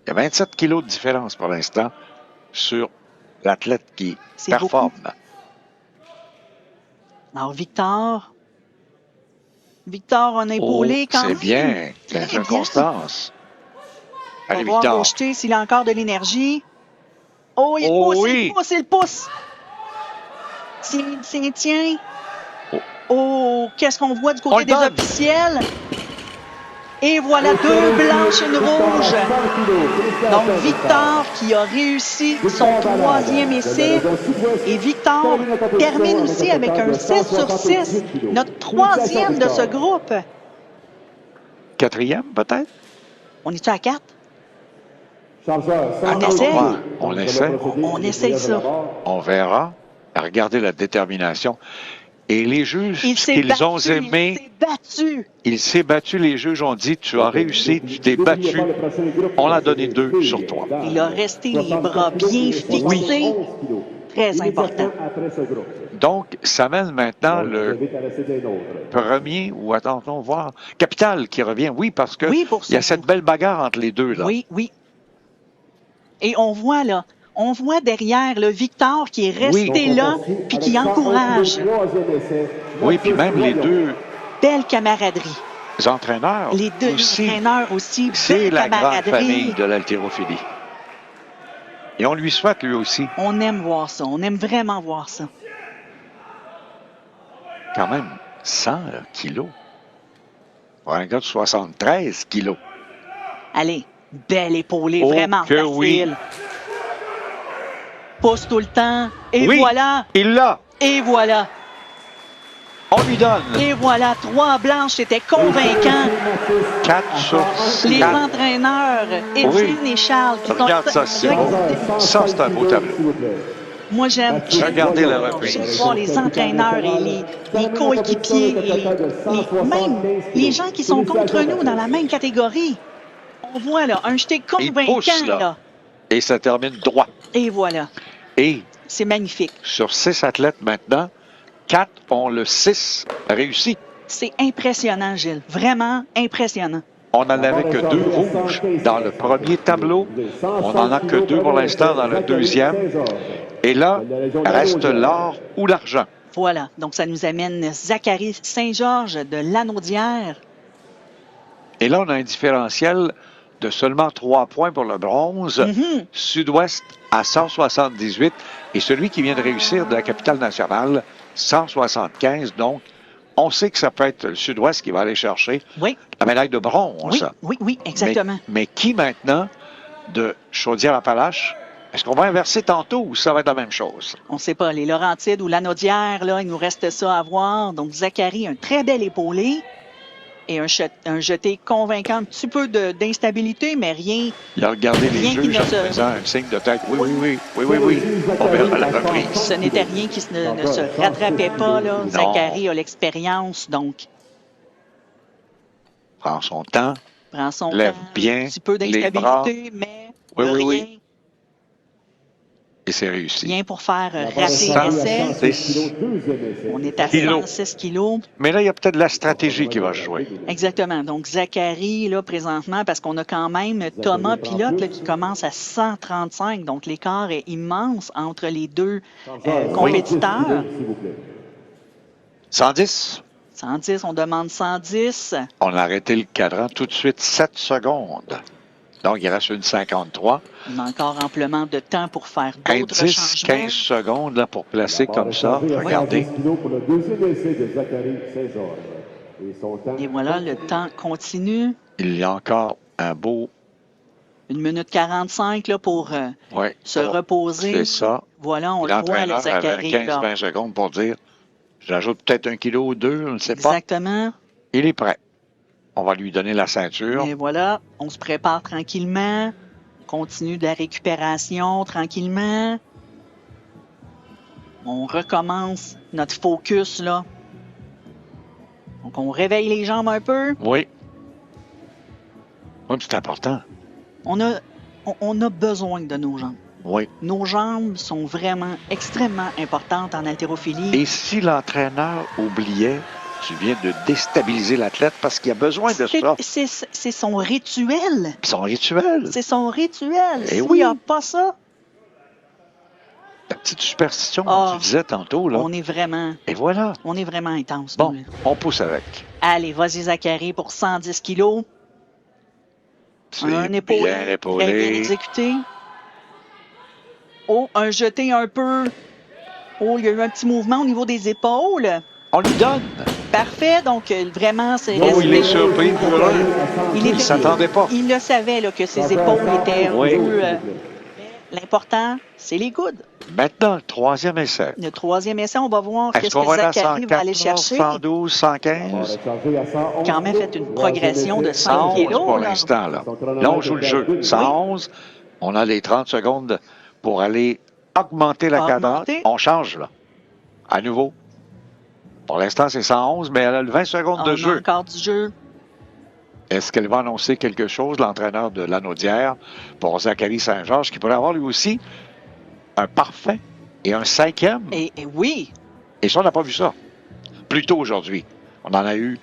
Il y a 27 kilos de différence pour l'instant sur l'athlète qui C'est performe. Alors, Victor, on a épaulé quand même. C'est bien. C'est Très une bien. constance. On Allez, va voir Victor. Rocheté s'il a encore de l'énergie. Oh, il Oh, pousse, oui. il pousse. Tiens. Oh, qu'est-ce qu'on voit du On côté le des donne. officiels? Et voilà, 2 blanches et une rouge. Donc, Victor qui a réussi son troisième essai. Et Victor termine aussi avec un 6 sur 6. Notre troisième de ce groupe. 4e, peut-être? On est-tu à 4? Chargeur, 100 On essaie. kilos. On essaie. On essaye ça. On verra. Regardez la détermination. Et les juges, Il ce s'est qu'ils battu. ont aimé, Il s'est battu. il s'est battu. Les juges ont dit, tu as réussi, tu t'es battu. On l'a donné 2 sur 3. Il a resté les bras bien fixés. Très important. Donc, ça mène maintenant le premier, ou attendons voir, Capital qui revient. Oui, parce que Oui, pour il y a son- cette belle bagarre entre les deux, là. Oui. Et on voit derrière le Victor qui est resté Oui. là puis qui encourage. Oui, puis même les 2 Belle camaraderie. entraîneurs Les 2 aussi. entraîneurs aussi. C'est Belle la grande camaraderie. famille de l'haltérophilie. Et on lui souhaite, lui aussi, On aime voir ça. On aime vraiment voir ça. quand même 100 kilos. Pour un gars de 73 kilos. Allez, belle épaulée, Oh, vraiment que facile. oui. Pousse tout le temps. Et Oui. voilà. Il l'a. Et voilà. On lui donne Et voilà. 3 blanches, c'était convaincant. 4 sur Les 4. entraîneurs, Étienne et Charles, qui sont... Regarde ça, c'est beau. Ça, c'est un beau tableau. Moi, j'aime Regardez la reprise. j'aime voir les entraîneurs et les coéquipiers et même les gens qui sont contre nous dans la même catégorie. On voit là un jeté Il convaincant. pousse, là. Là. Et ça termine droit. Et voilà. Et C'est magnifique. sur 6 athlètes maintenant, 4 ont le 6 réussi. C'est impressionnant, Gilles. Vraiment impressionnant. On n'en avait que 2 rouges dans le premier tableau. On n'en a que 2 pour l'instant dans le deuxième. Et là, reste l'or ou l'argent. Voilà. Donc, ça nous amène Zachary Saint-Georges de Lanaudière. Et là, on a un différentiel de seulement 3 points pour le bronze. Sud-Ouest à 178. Et celui qui vient de réussir de la capitale nationale, 175. Donc, on sait que ça peut être le Sud-Ouest qui va aller chercher la médaille de bronze. Oui, exactement. Mais qui maintenant, de Chaudière-Appalaches, est-ce qu'on va inverser tantôt ou ça va être la même chose? On ne sait pas. Les Laurentides ou Lanaudière, là, il nous reste ça à voir. Donc, Zachary, un très bel épaulé et un jeté convaincant. Un petit peu d'instabilité, mais rien. Il a regardé les juges en faisant un signe de tête. Oui. On verra la reprise. Ce n'était rien qui ne se rattrapait pas, là. Non. Zachary a l'expérience, donc. Prend son temps. Prend son lève temps. bien Un petit peu d'instabilité, mais rien. Et c'est réussi. Rien pour faire rater l'essai. On est à 106 kilos. Mais là, il y a peut-être la stratégie qui va jouer. Exactement. Donc, Zachary, là, présentement, parce qu'on a quand même Thomas Pilote là, qui commence à 135. Donc, l'écart est immense entre les deux compétiteurs. 110. 110, on demande 110. On a arrêté le cadran tout de suite, 7 secondes. Donc, il reste une 53. On a encore amplement de temps pour faire d'autres 10, changements. 15 secondes là, pour placer comme ça. Regardez. Et voilà, le temps continue. Il y a encore un beau... 1 minute 45 là, pour se reposer. C'est ça. Voilà, on le voit, le Zachary. 15-20 secondes pour dire, j'ajoute peut-être 1 kilo ou 2, on ne sait pas. Exactement. Il est prêt. On va lui donner la ceinture. Et voilà, on se prépare tranquillement. On continue de la récupération tranquillement. On recommence notre focus, là. Donc, on réveille les jambes un peu. Oui. Oui, c'est important. On a besoin de nos jambes. Oui. Nos jambes sont vraiment extrêmement importantes en haltérophilie. Et si l'entraîneur oubliait, tu viens de déstabiliser l'athlète parce qu'il a besoin de ça. C'est son rituel. Son rituel. C'est son rituel. Et S'il oui. n'y a pas ça, la petite superstition que tu disais tantôt, là. on est vraiment... Et voilà. On est vraiment intense. Bon, nous, là. on pousse avec. Allez, vas-y, Zachary, pour 110 kilos. Un épaulé, bien très épaulé. bien exécuté. Oh, un jeté un peu... Oh, il y a eu un petit mouvement au niveau des épaules. On lui donne. Parfait, donc vraiment, c'est... Oh, il est surpris. Il ne s'attendait pas. Il le savait, là, que ses épaules étaient un peu... L'important, c'est les coudes. Maintenant, le troisième essai. Le troisième essai, on va voir Est-ce qu'est-ce qu'on que va aller à Zachary va aller 114, chercher. 112, 115? Quand même fait une progression de 5 111 kilos. pour là. l'instant. Là, on joue le jeu. 111. On a les 30 secondes pour aller augmenter la cadence. Augmenter. On change, là. À nouveau. Pour l'instant, c'est 111, mais elle a le 20 secondes On de a jeu. encore du jeu. Est-ce qu'elle va annoncer quelque chose, l'entraîneur de Lanaudière, pour Zachary Saint-Georges, qui pourrait avoir lui aussi un parfait et un 5e? Et oui, Et ça, on n'a pas vu ça. Plus tôt aujourd'hui. On en a eu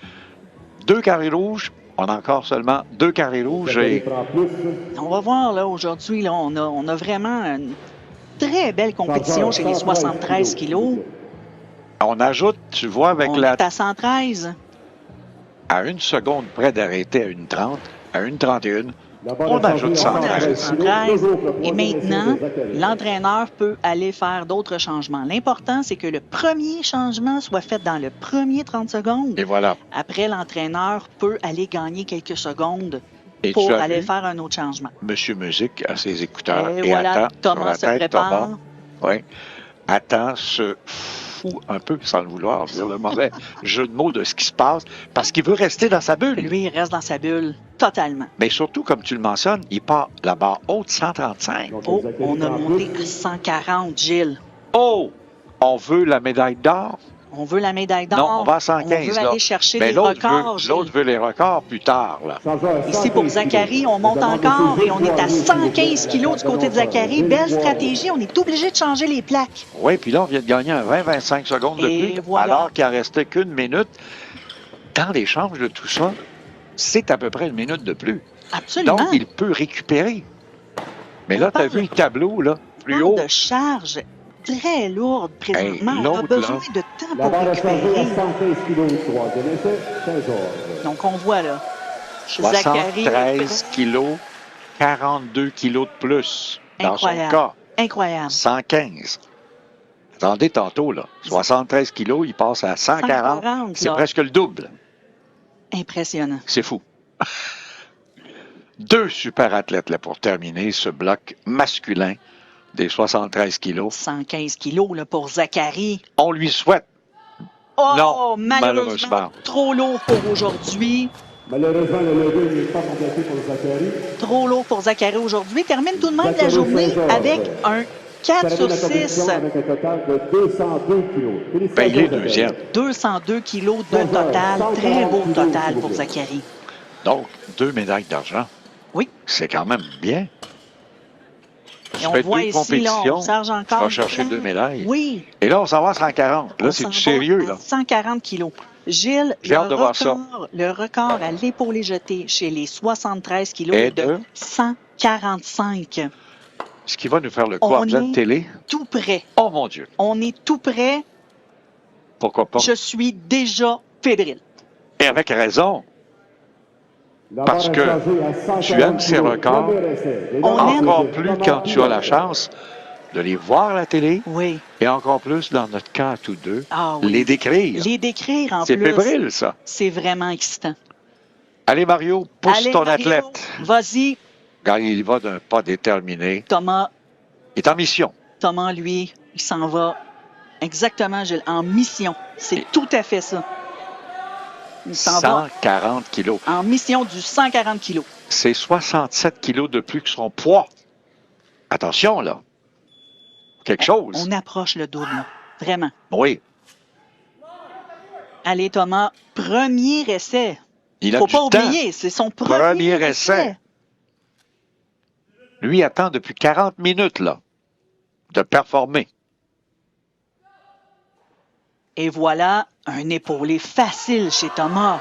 2 carrés rouges. On a encore seulement 2 carrés rouges. Et on va voir là aujourd'hui, là, on a vraiment une très belle compétition chez les 73 kilos. on ajoute, tu vois, avec On est à 113. à 1 seconde près d'arrêter à 1,30, à 1,31, on ajoute 113. 113. Et maintenant, l'entraîneur peut aller faire d'autres changements. L'important, c'est que le premier changement soit fait dans le premier 30 secondes. Et voilà. Après, l'entraîneur peut aller gagner quelques secondes Et pour tu as aller vu, faire un autre changement. Monsieur Musique a ses écouteurs Et et voilà, attend. Thomas sur la se tête, prépare. Thomas, oui, attend, se fout un peu, sans le vouloir, dire le mauvais jeu de mots de ce qui se passe, parce qu'il veut rester dans sa bulle. Lui, il reste dans sa bulle totalement. Mais surtout, comme tu le mentionnes, il part la barre haute 135. Oh, on a monté à 140, Gilles. Oh! On veut la médaille d'or? On veut la médaille d'or. Non, on va à 115. On veut là. aller chercher Mais les records. l'autre veut les records plus tard. Là. Ici, pour Zachary, on monte encore et on est à 115 kilos du côté de Zachary. Belle stratégie. On est obligé de changer les plaques. Oui, puis là, on vient de gagner un 20-25 secondes de Et plus, voilà. alors qu'il en restait qu'une minute. Dans l'échange de tout ça, c'est à peu près une minute de plus. Absolument. Donc, il peut récupérer. Mais là, tu as vu le tableau, là, plus haut. De charge très lourde présentement. Hey, On a l'autre, besoin là. de temps La pour barre a changé récupérer. à 115 kg, troisième essai, Saint-Georges. Donc, on voit là, Zachary, 73 kilos, 42 kilos de plus dans Incroyable. son cas. incroyable. 115. Attendez tantôt, là. 73 kilos, il passe à 140. 140, C'est là. presque le double. Impressionnant. C'est fou. Deux super athlètes là, pour terminer ce bloc masculin des 73 kilos. 115 kilos là, pour Zachary. On lui souhaite. Oh, Non, malheureusement, malheureusement. trop lourd pour aujourd'hui. Malheureusement, le lever n'est pas complété pour Zachary. Trop lourd pour Zachary aujourd'hui. Termine tout de même la Zachary journée Saint-Georges. avec un 4 Termine sur la 6. compétition avec un total de 202 kilos. Félicitations, Ben, il est Zachary. deuxième. 202 kilos de total. Très beau total pour Zachary. Donc, 2 médailles d'argent. Oui. C'est quand même bien. Et Tu on fais voit 2 ici, là, on compétitions, charge tu encore. vas chercher 2 médailles. Oui. Et là, on s'en va à 140. Là, On c'est s'en du va sérieux, à là. 140 kilos. Gilles, J'ai hâte de voir ça. le record à l'épaulé jeté chez les 73 kilos Et est de de? 145. Ce qui va nous faire le coup On à pleine est- télé. Tout près. Oh mon Dieu. On est tout près. Pourquoi pas? Je suis déjà fébrile. Et avec raison. La Parce barre que a changé à 140 tu aimes ces kilos. records. Premier essai. Les On dames, aime- Encore c'est plus Thomas quand tu as la Pierre. chance de les voir à la télé Oui. et encore plus, dans notre cas, à tous deux, Ah oui. les décrire. Les décrire en C'est plus. fébrile, ça. C'est vraiment excitant. Allez, Mario, pousse Allez, ton Mario, athlète. Vas-y, Quand il va d'un pas déterminé, Thomas. il est en mission. Thomas, lui, il s'en va exactement, Gilles, en mission. C'est Et- tout à fait ça. Il s'en va 140 kilos. en mission du 140 kilos. C'est 67 kilos de plus que son poids. Attention, là. Quelque chose. On approche le double, là. Vraiment. Oui. Allez, Thomas, premier essai. Il a Faut du pas temps. oublier, c'est son premier essai. Lui attend depuis 40 minutes, là, de performer. Et voilà un épaulé facile chez Thomas.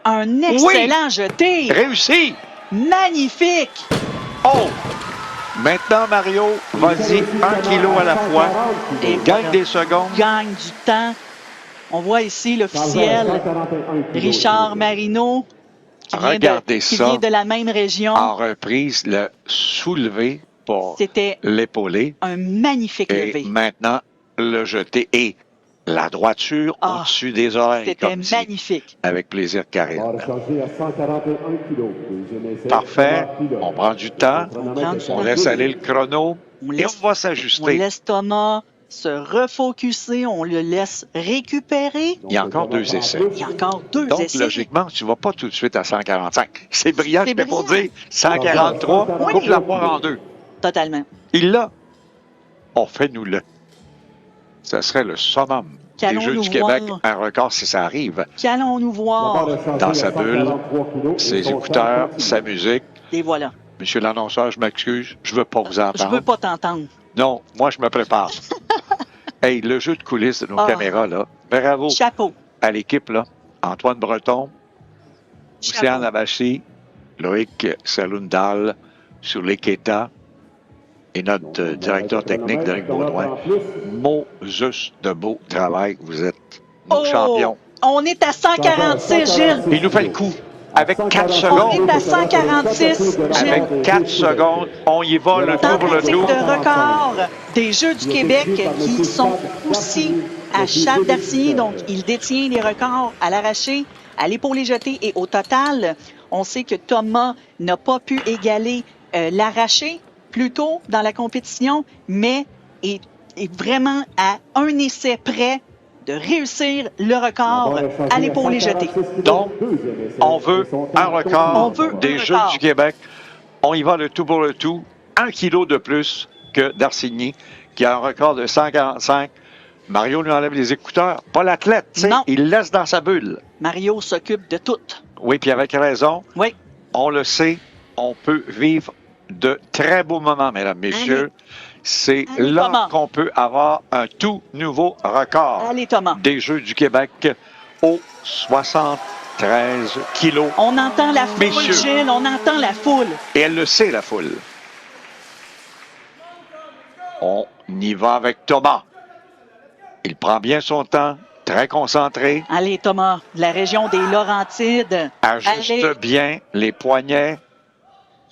Un excellent jeté. Réussi! Magnifique. Oh! Maintenant, Mario, vas-y, 1 kilo à la fois. Et Gagne voilà. des secondes. Gagne du temps. On voit ici l'officiel Richard Marino qui vient, Regardez qui ça. vient de la même région. En reprise, le soulevé pour C'était l'épaulé. un magnifique Et levé. maintenant, le jeté et la droiture Ah, au-dessus des oreilles. C'était Comme dit. magnifique. Avec plaisir, Karine. Barre a changé à 141 kilos. Deuxième essai, Parfait. Thomas Pilote. On prend du temps. On prend du On temps. laisse aller le chrono. On Et laisse- on va On s'ajuster. laisse Thomas se refocuser, on le laisse récupérer. Il y a encore 2 essais. Il y a encore 2 Donc, essais. logiquement, tu ne vas pas tout de suite à 145. C'est brillant, C'est je peux pour brillant. dire 143. Oui. Coupe la poire en 2. Totalement. Il l'a. On fait nous le. Ça serait le summum des Qu'allons-nous Jeux du Québec. voir? Un record si ça arrive. Qu'allons-nous voir? Dans sa bulle, ses écouteurs, sa musique. Et voilà. Monsieur l'annonceur, je m'excuse. Je ne veux pas vous Je entendre. veux pas t'entendre. Non, moi, je me prépare. Hey, le jeu de coulisses de nos Ah. caméras, là. Bravo Chapeau. à l'équipe, là. Antoine Breton, Océane Chapeau. Abachi, Loïc Salundal, sur l'Eketa et notre directeur technique, Derek Baudouin. Moses de beau travail. Vous êtes nos champions. On est à 146, Gilles. Puis il nous fait le coup. Avec 4 On secondes. est à 146, Gilles. Avec 4 secondes, on y va, le tour pour le Tentative tour. de record des Jeux du Québec qui sont aussi à Charles Darcy. Donc, il détient les records à l'arraché, à l'épaulé jeté et au total. On sait que Thomas n'a pas pu égaler l'arraché plus tôt dans la compétition, mais est vraiment à un essai près de réussir le record à l'épaulé jeté. Donc, on veut un record On veut un des Jeux record. du Québec. On y va le tout pour le tout. 1 kilo de plus que Darcigny, qui a un record de 145. Mario lui enlève les écouteurs. Pas l'athlète, tu sais. Non. Il laisse dans sa bulle. Mario s'occupe de tout. Oui, puis avec raison. Oui. On le sait, on peut vivre de très beaux moments, mesdames, messieurs. C'est Allez, là Thomas. qu'on peut avoir un tout nouveau record Allez, Thomas. des Jeux du Québec aux 73 73 kilos. On entend la foule, Messieurs. Gilles, on entend la foule. Et elle le sait, la foule. On y va avec Thomas. Il prend bien son temps, très concentré. Allez, Thomas, de la région des Laurentides. Ajuste Allez. bien les poignets,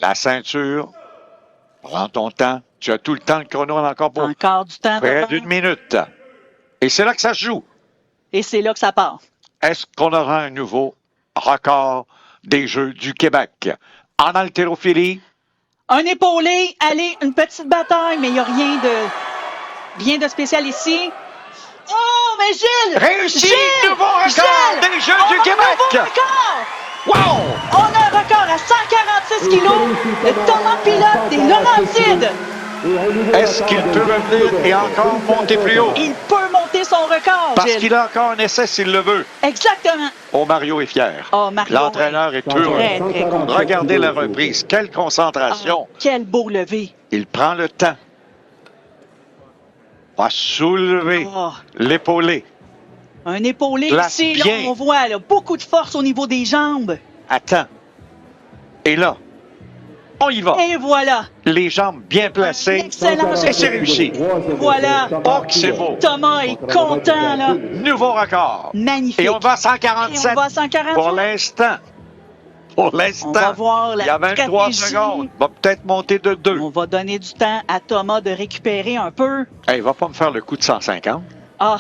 la ceinture. Prends ton temps. Tu as tout le temps, le chrono en encore pour Encore du temps, près Thomas. d'une minute. Et c'est là que ça se joue. Et c'est là que ça part. Est-ce qu'on aura un nouveau record des Jeux du Québec? En haltérophilie, Un épaulé, allez, une petite bataille, mais il n'y a rien de spécial ici. Oh, mais Gilles! réussi! Gilles! Nouveau record Gilles! des Jeux On du a un Québec! nouveau record! Wow! On a un record à 146 kilos de Thomas Pilote des Laurentides. Est-ce qu'il peut revenir et encore monter plus haut? Il peut monter son record, Parce Gilles. qu'il a encore un essai s'il le veut. Exactement. Oh, Mario est fier. Oh, Mario, L'entraîneur est heureux. Très, très content. Regardez la reprise. Quelle concentration. Ah, quel beau lever. Il prend le temps. Va soulever Oh, l'épaulé. un épaulé Place ici, là, bien. on voit là, beaucoup de force au niveau des jambes. Attends. Et là, on y va. Et voilà. Les jambes bien placées. Excellent. Et c'est réussi. Voilà. Oh, que c'est beau. Thomas est content, là. Nouveau record. Magnifique. Et on va à Et 147 on va à 147. pour l'instant. Pour On va l'instant. voir la Il y a 23 stratégie. secondes. Va peut-être monter de 2. On va donner du temps à Thomas de récupérer un peu. Hey, il va pas me faire le coup de 150. Ah,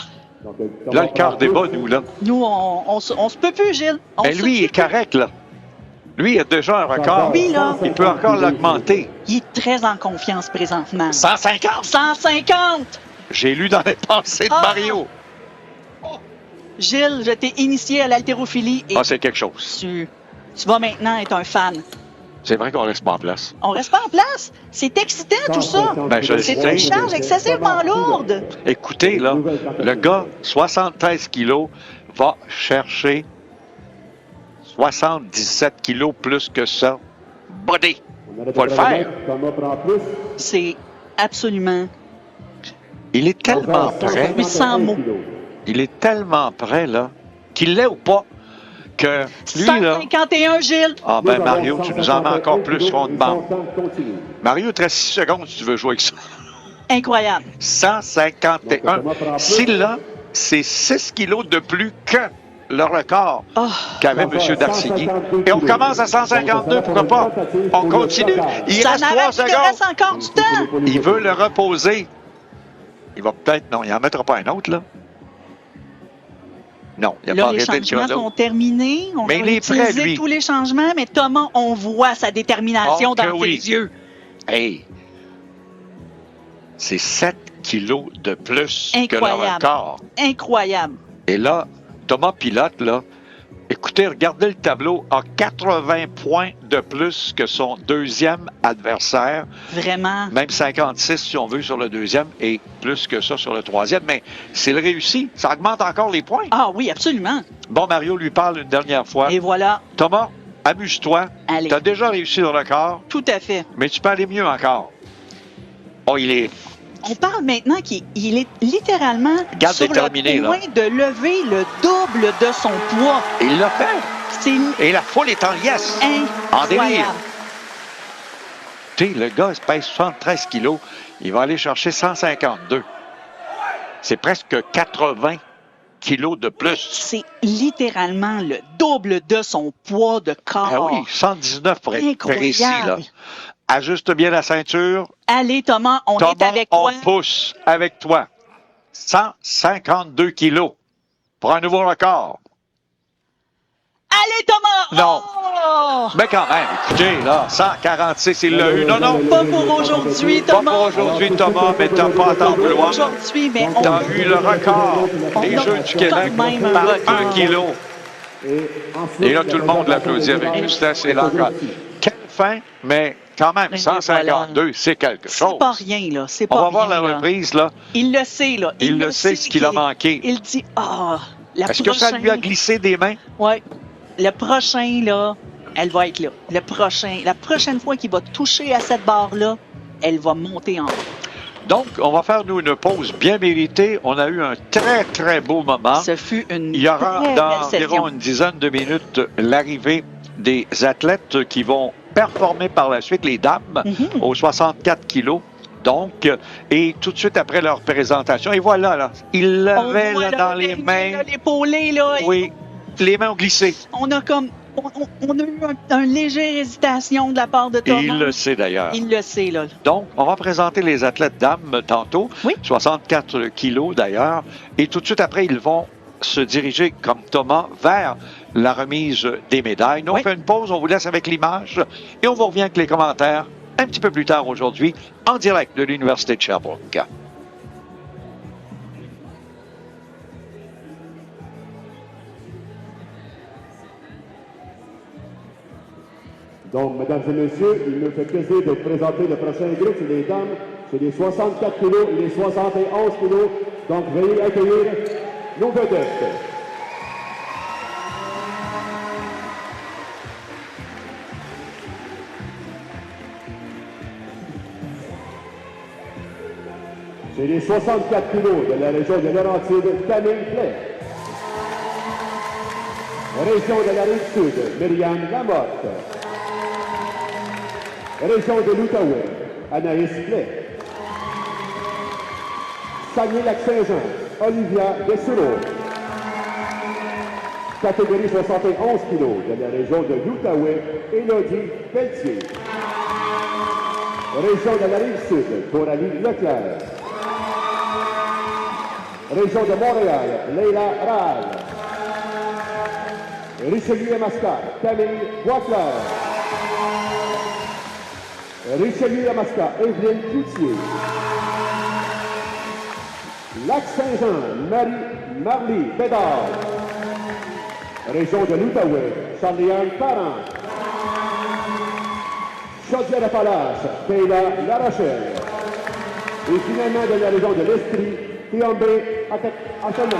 Là, le quart des bas, nous, là. nous, on se peut plus, Gilles. On Mais se lui, il est peut plus. correct, là. Lui, il a déjà un record. Oui, là. Il peut encore l'augmenter. Il est très en confiance présentement. 150! 150! J'ai lu dans les pensées de Ah! Mario. Gilles, je t'ai initié à l'haltérophilie et Ah, c'est quelque chose. tu vas maintenant être un fan. C'est vrai qu'on reste pas en place. On reste pas en place. C'est excitant, tout ça. Ben, je le C'est sais. une charge excessivement lourde. Écoutez, là, le gars, 73 kilos, va chercher 77 kilos plus que ça. Body! Faut le faire. C'est absolument... Il est tellement prêt. Mais sans mots. Il est tellement prêt, là, qu'il l'est ou pas, que lui, là... 151, Gilles. Ah ben, Mario, tu nous en mets encore plus fond de bande. Mario, il te reste 6 secondes si tu veux jouer avec ça. Incroyable. 151. S'il l'a, c'est 6 kilos de plus que le record Oh, qu'avait M. Darcigny. Et on commence à 152, pourquoi pas? On continue. Il ça reste 3 n'arrête, il te secondes. reste encore du temps. Il veut le reposer. Il va peut-être... Non, il n'en mettra pas un autre, là. Non, il n'a pas Là, les arrêté le changements chrono. sont terminés. On Mais a il est prêt, utilisé lui. tous les changements, mais Thomas, on voit sa détermination Oh, que dans oui. ses yeux. Hey! C'est 7 kilos de plus que le Incroyable. record. Incroyable. Et là, Thomas Pilote, là, écoutez, regardez le tableau, a 80 points de plus que son deuxième adversaire. Vraiment. Même 56, si on veut, sur le deuxième, et plus que ça sur le troisième. Mais s'il réussit, ça augmente encore les points. Ah oui, absolument. Bon, Mario lui parle une dernière fois. Et voilà. Thomas, amuse-toi. Allez. Tu as déjà réussi le record, Tout à fait. mais tu peux aller mieux encore. Oh, il est... On parle maintenant qu'il est littéralement Garde sur déterminé, le point de lever le double de son poids. Il l'a fait. C'est Et la foule est en liesse. En délire. incroyable. Tu sais, le gars, il pèse 73 kilos. Il va aller chercher 152. C'est presque 80 kilos de plus. C'est littéralement le double de son poids de corps. Ah oui, 119 pour être Incroyable. précis, là. Ajuste bien la ceinture. Allez, Thomas, on est Thomas, avec on toi. pousse avec toi. 152 kilos pour un nouveau record. Allez, Thomas! Non. Oh! Mais quand même, écoutez, là, 146, il l'a eu. Non, non, Pas pour aujourd'hui, pas Thomas. pour aujourd'hui, Thomas, mais t'as pas à t'en Pas pour vouloir. aujourd'hui, mais on T'as eu le record des On a Jeux du quand Québec même un par record. 1 kilo. Et là, tout le monde l'applaudit avec justesse et l'encore. Quelle fin, mais quand même, Et 152, c'est quelque chose. C'est pas rien, là. C'est On pas va voir rien, la là. reprise, là. Il le sait, là. Il le sait ce qu'il a qu'il- manqué. Il dit, la Est-ce que ça lui a glissé des mains? Ouais. Le prochain, là, elle va être là. La prochaine fois qu'il va toucher à cette barre-là, elle va monter en haut. Donc, on va faire, nous, une pause bien méritée. On a eu un très, très beau moment. Ce fut une Il y aura très dans belle session. environ une dizaine de minutes l'arrivée des athlètes qui vont performer par la suite, les dames, aux 64 kilos. Donc, et tout de suite après leur présentation, et voilà, là, ils l'avaient là, dans les mains. L'épaulé, là. Oui, les mains ont glissé. On a comme... On a eu un léger hésitation de la part de Thomas. Il le sait d'ailleurs. Il le sait, là. Donc, on va présenter les athlètes dames tantôt. Oui. 64 kilos d'ailleurs. Et tout de suite après, ils vont se diriger, comme Thomas, vers la remise des médailles. Nous, on fait une pause, on vous laisse avec l'image et on vous revient avec les commentaires un petit peu plus tard aujourd'hui, en direct de l'Université de Sherbrooke. Donc, mesdames et messieurs, il me fait plaisir de présenter le prochain groupe, c'est les dames, c'est les 64 kilos et les 71 kilos. Donc, veuillez accueillir nos vedettes. C'est les 64 kilos de la région de Laurentides, Camille Play. Région de la Rive-Sud, Myriam Lamotte. Région de l'Outaouais, Anaïs Play. Saguenay-Lac-Saint-Jean, Olivia Dessureau. Catégorie 71 kilos de la région de l'Outaouais, Élodie Pelletier. Région de la Rive-Sud, Coralie Leclerc. Région de Montréal, Leila Raal. Richelieu-Mascat, Camille Boisclair. Richelieu-Mascat, Evelyne Cloutier. Lac-Saint-Jean, Marie-Marlie Bédard. Région de l'Outaouais, Charlie-Anne Parent. Chaudière-Appalaches, Kayla Larochelle. Et finalement de la région de l'Estrie, Théombé Achelman.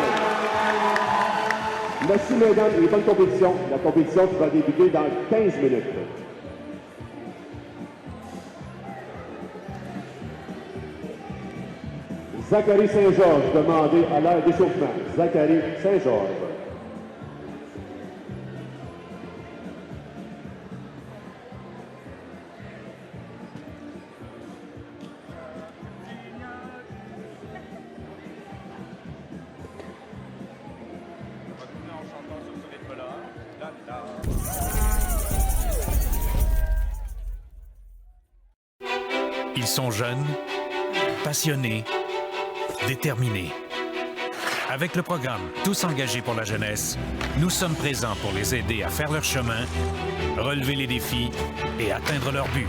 Merci mesdames et bonne compétition. La compétition va débuter dans 15 minutes. Zachary Saint-Georges, demandé à l'heure d'échauffement. Zachary Saint-Georges. Ils sont jeunes, passionnés, déterminés. Avec le programme Tous engagés pour la jeunesse, nous sommes présents pour les aider à faire leur chemin, relever les défis et atteindre leur but.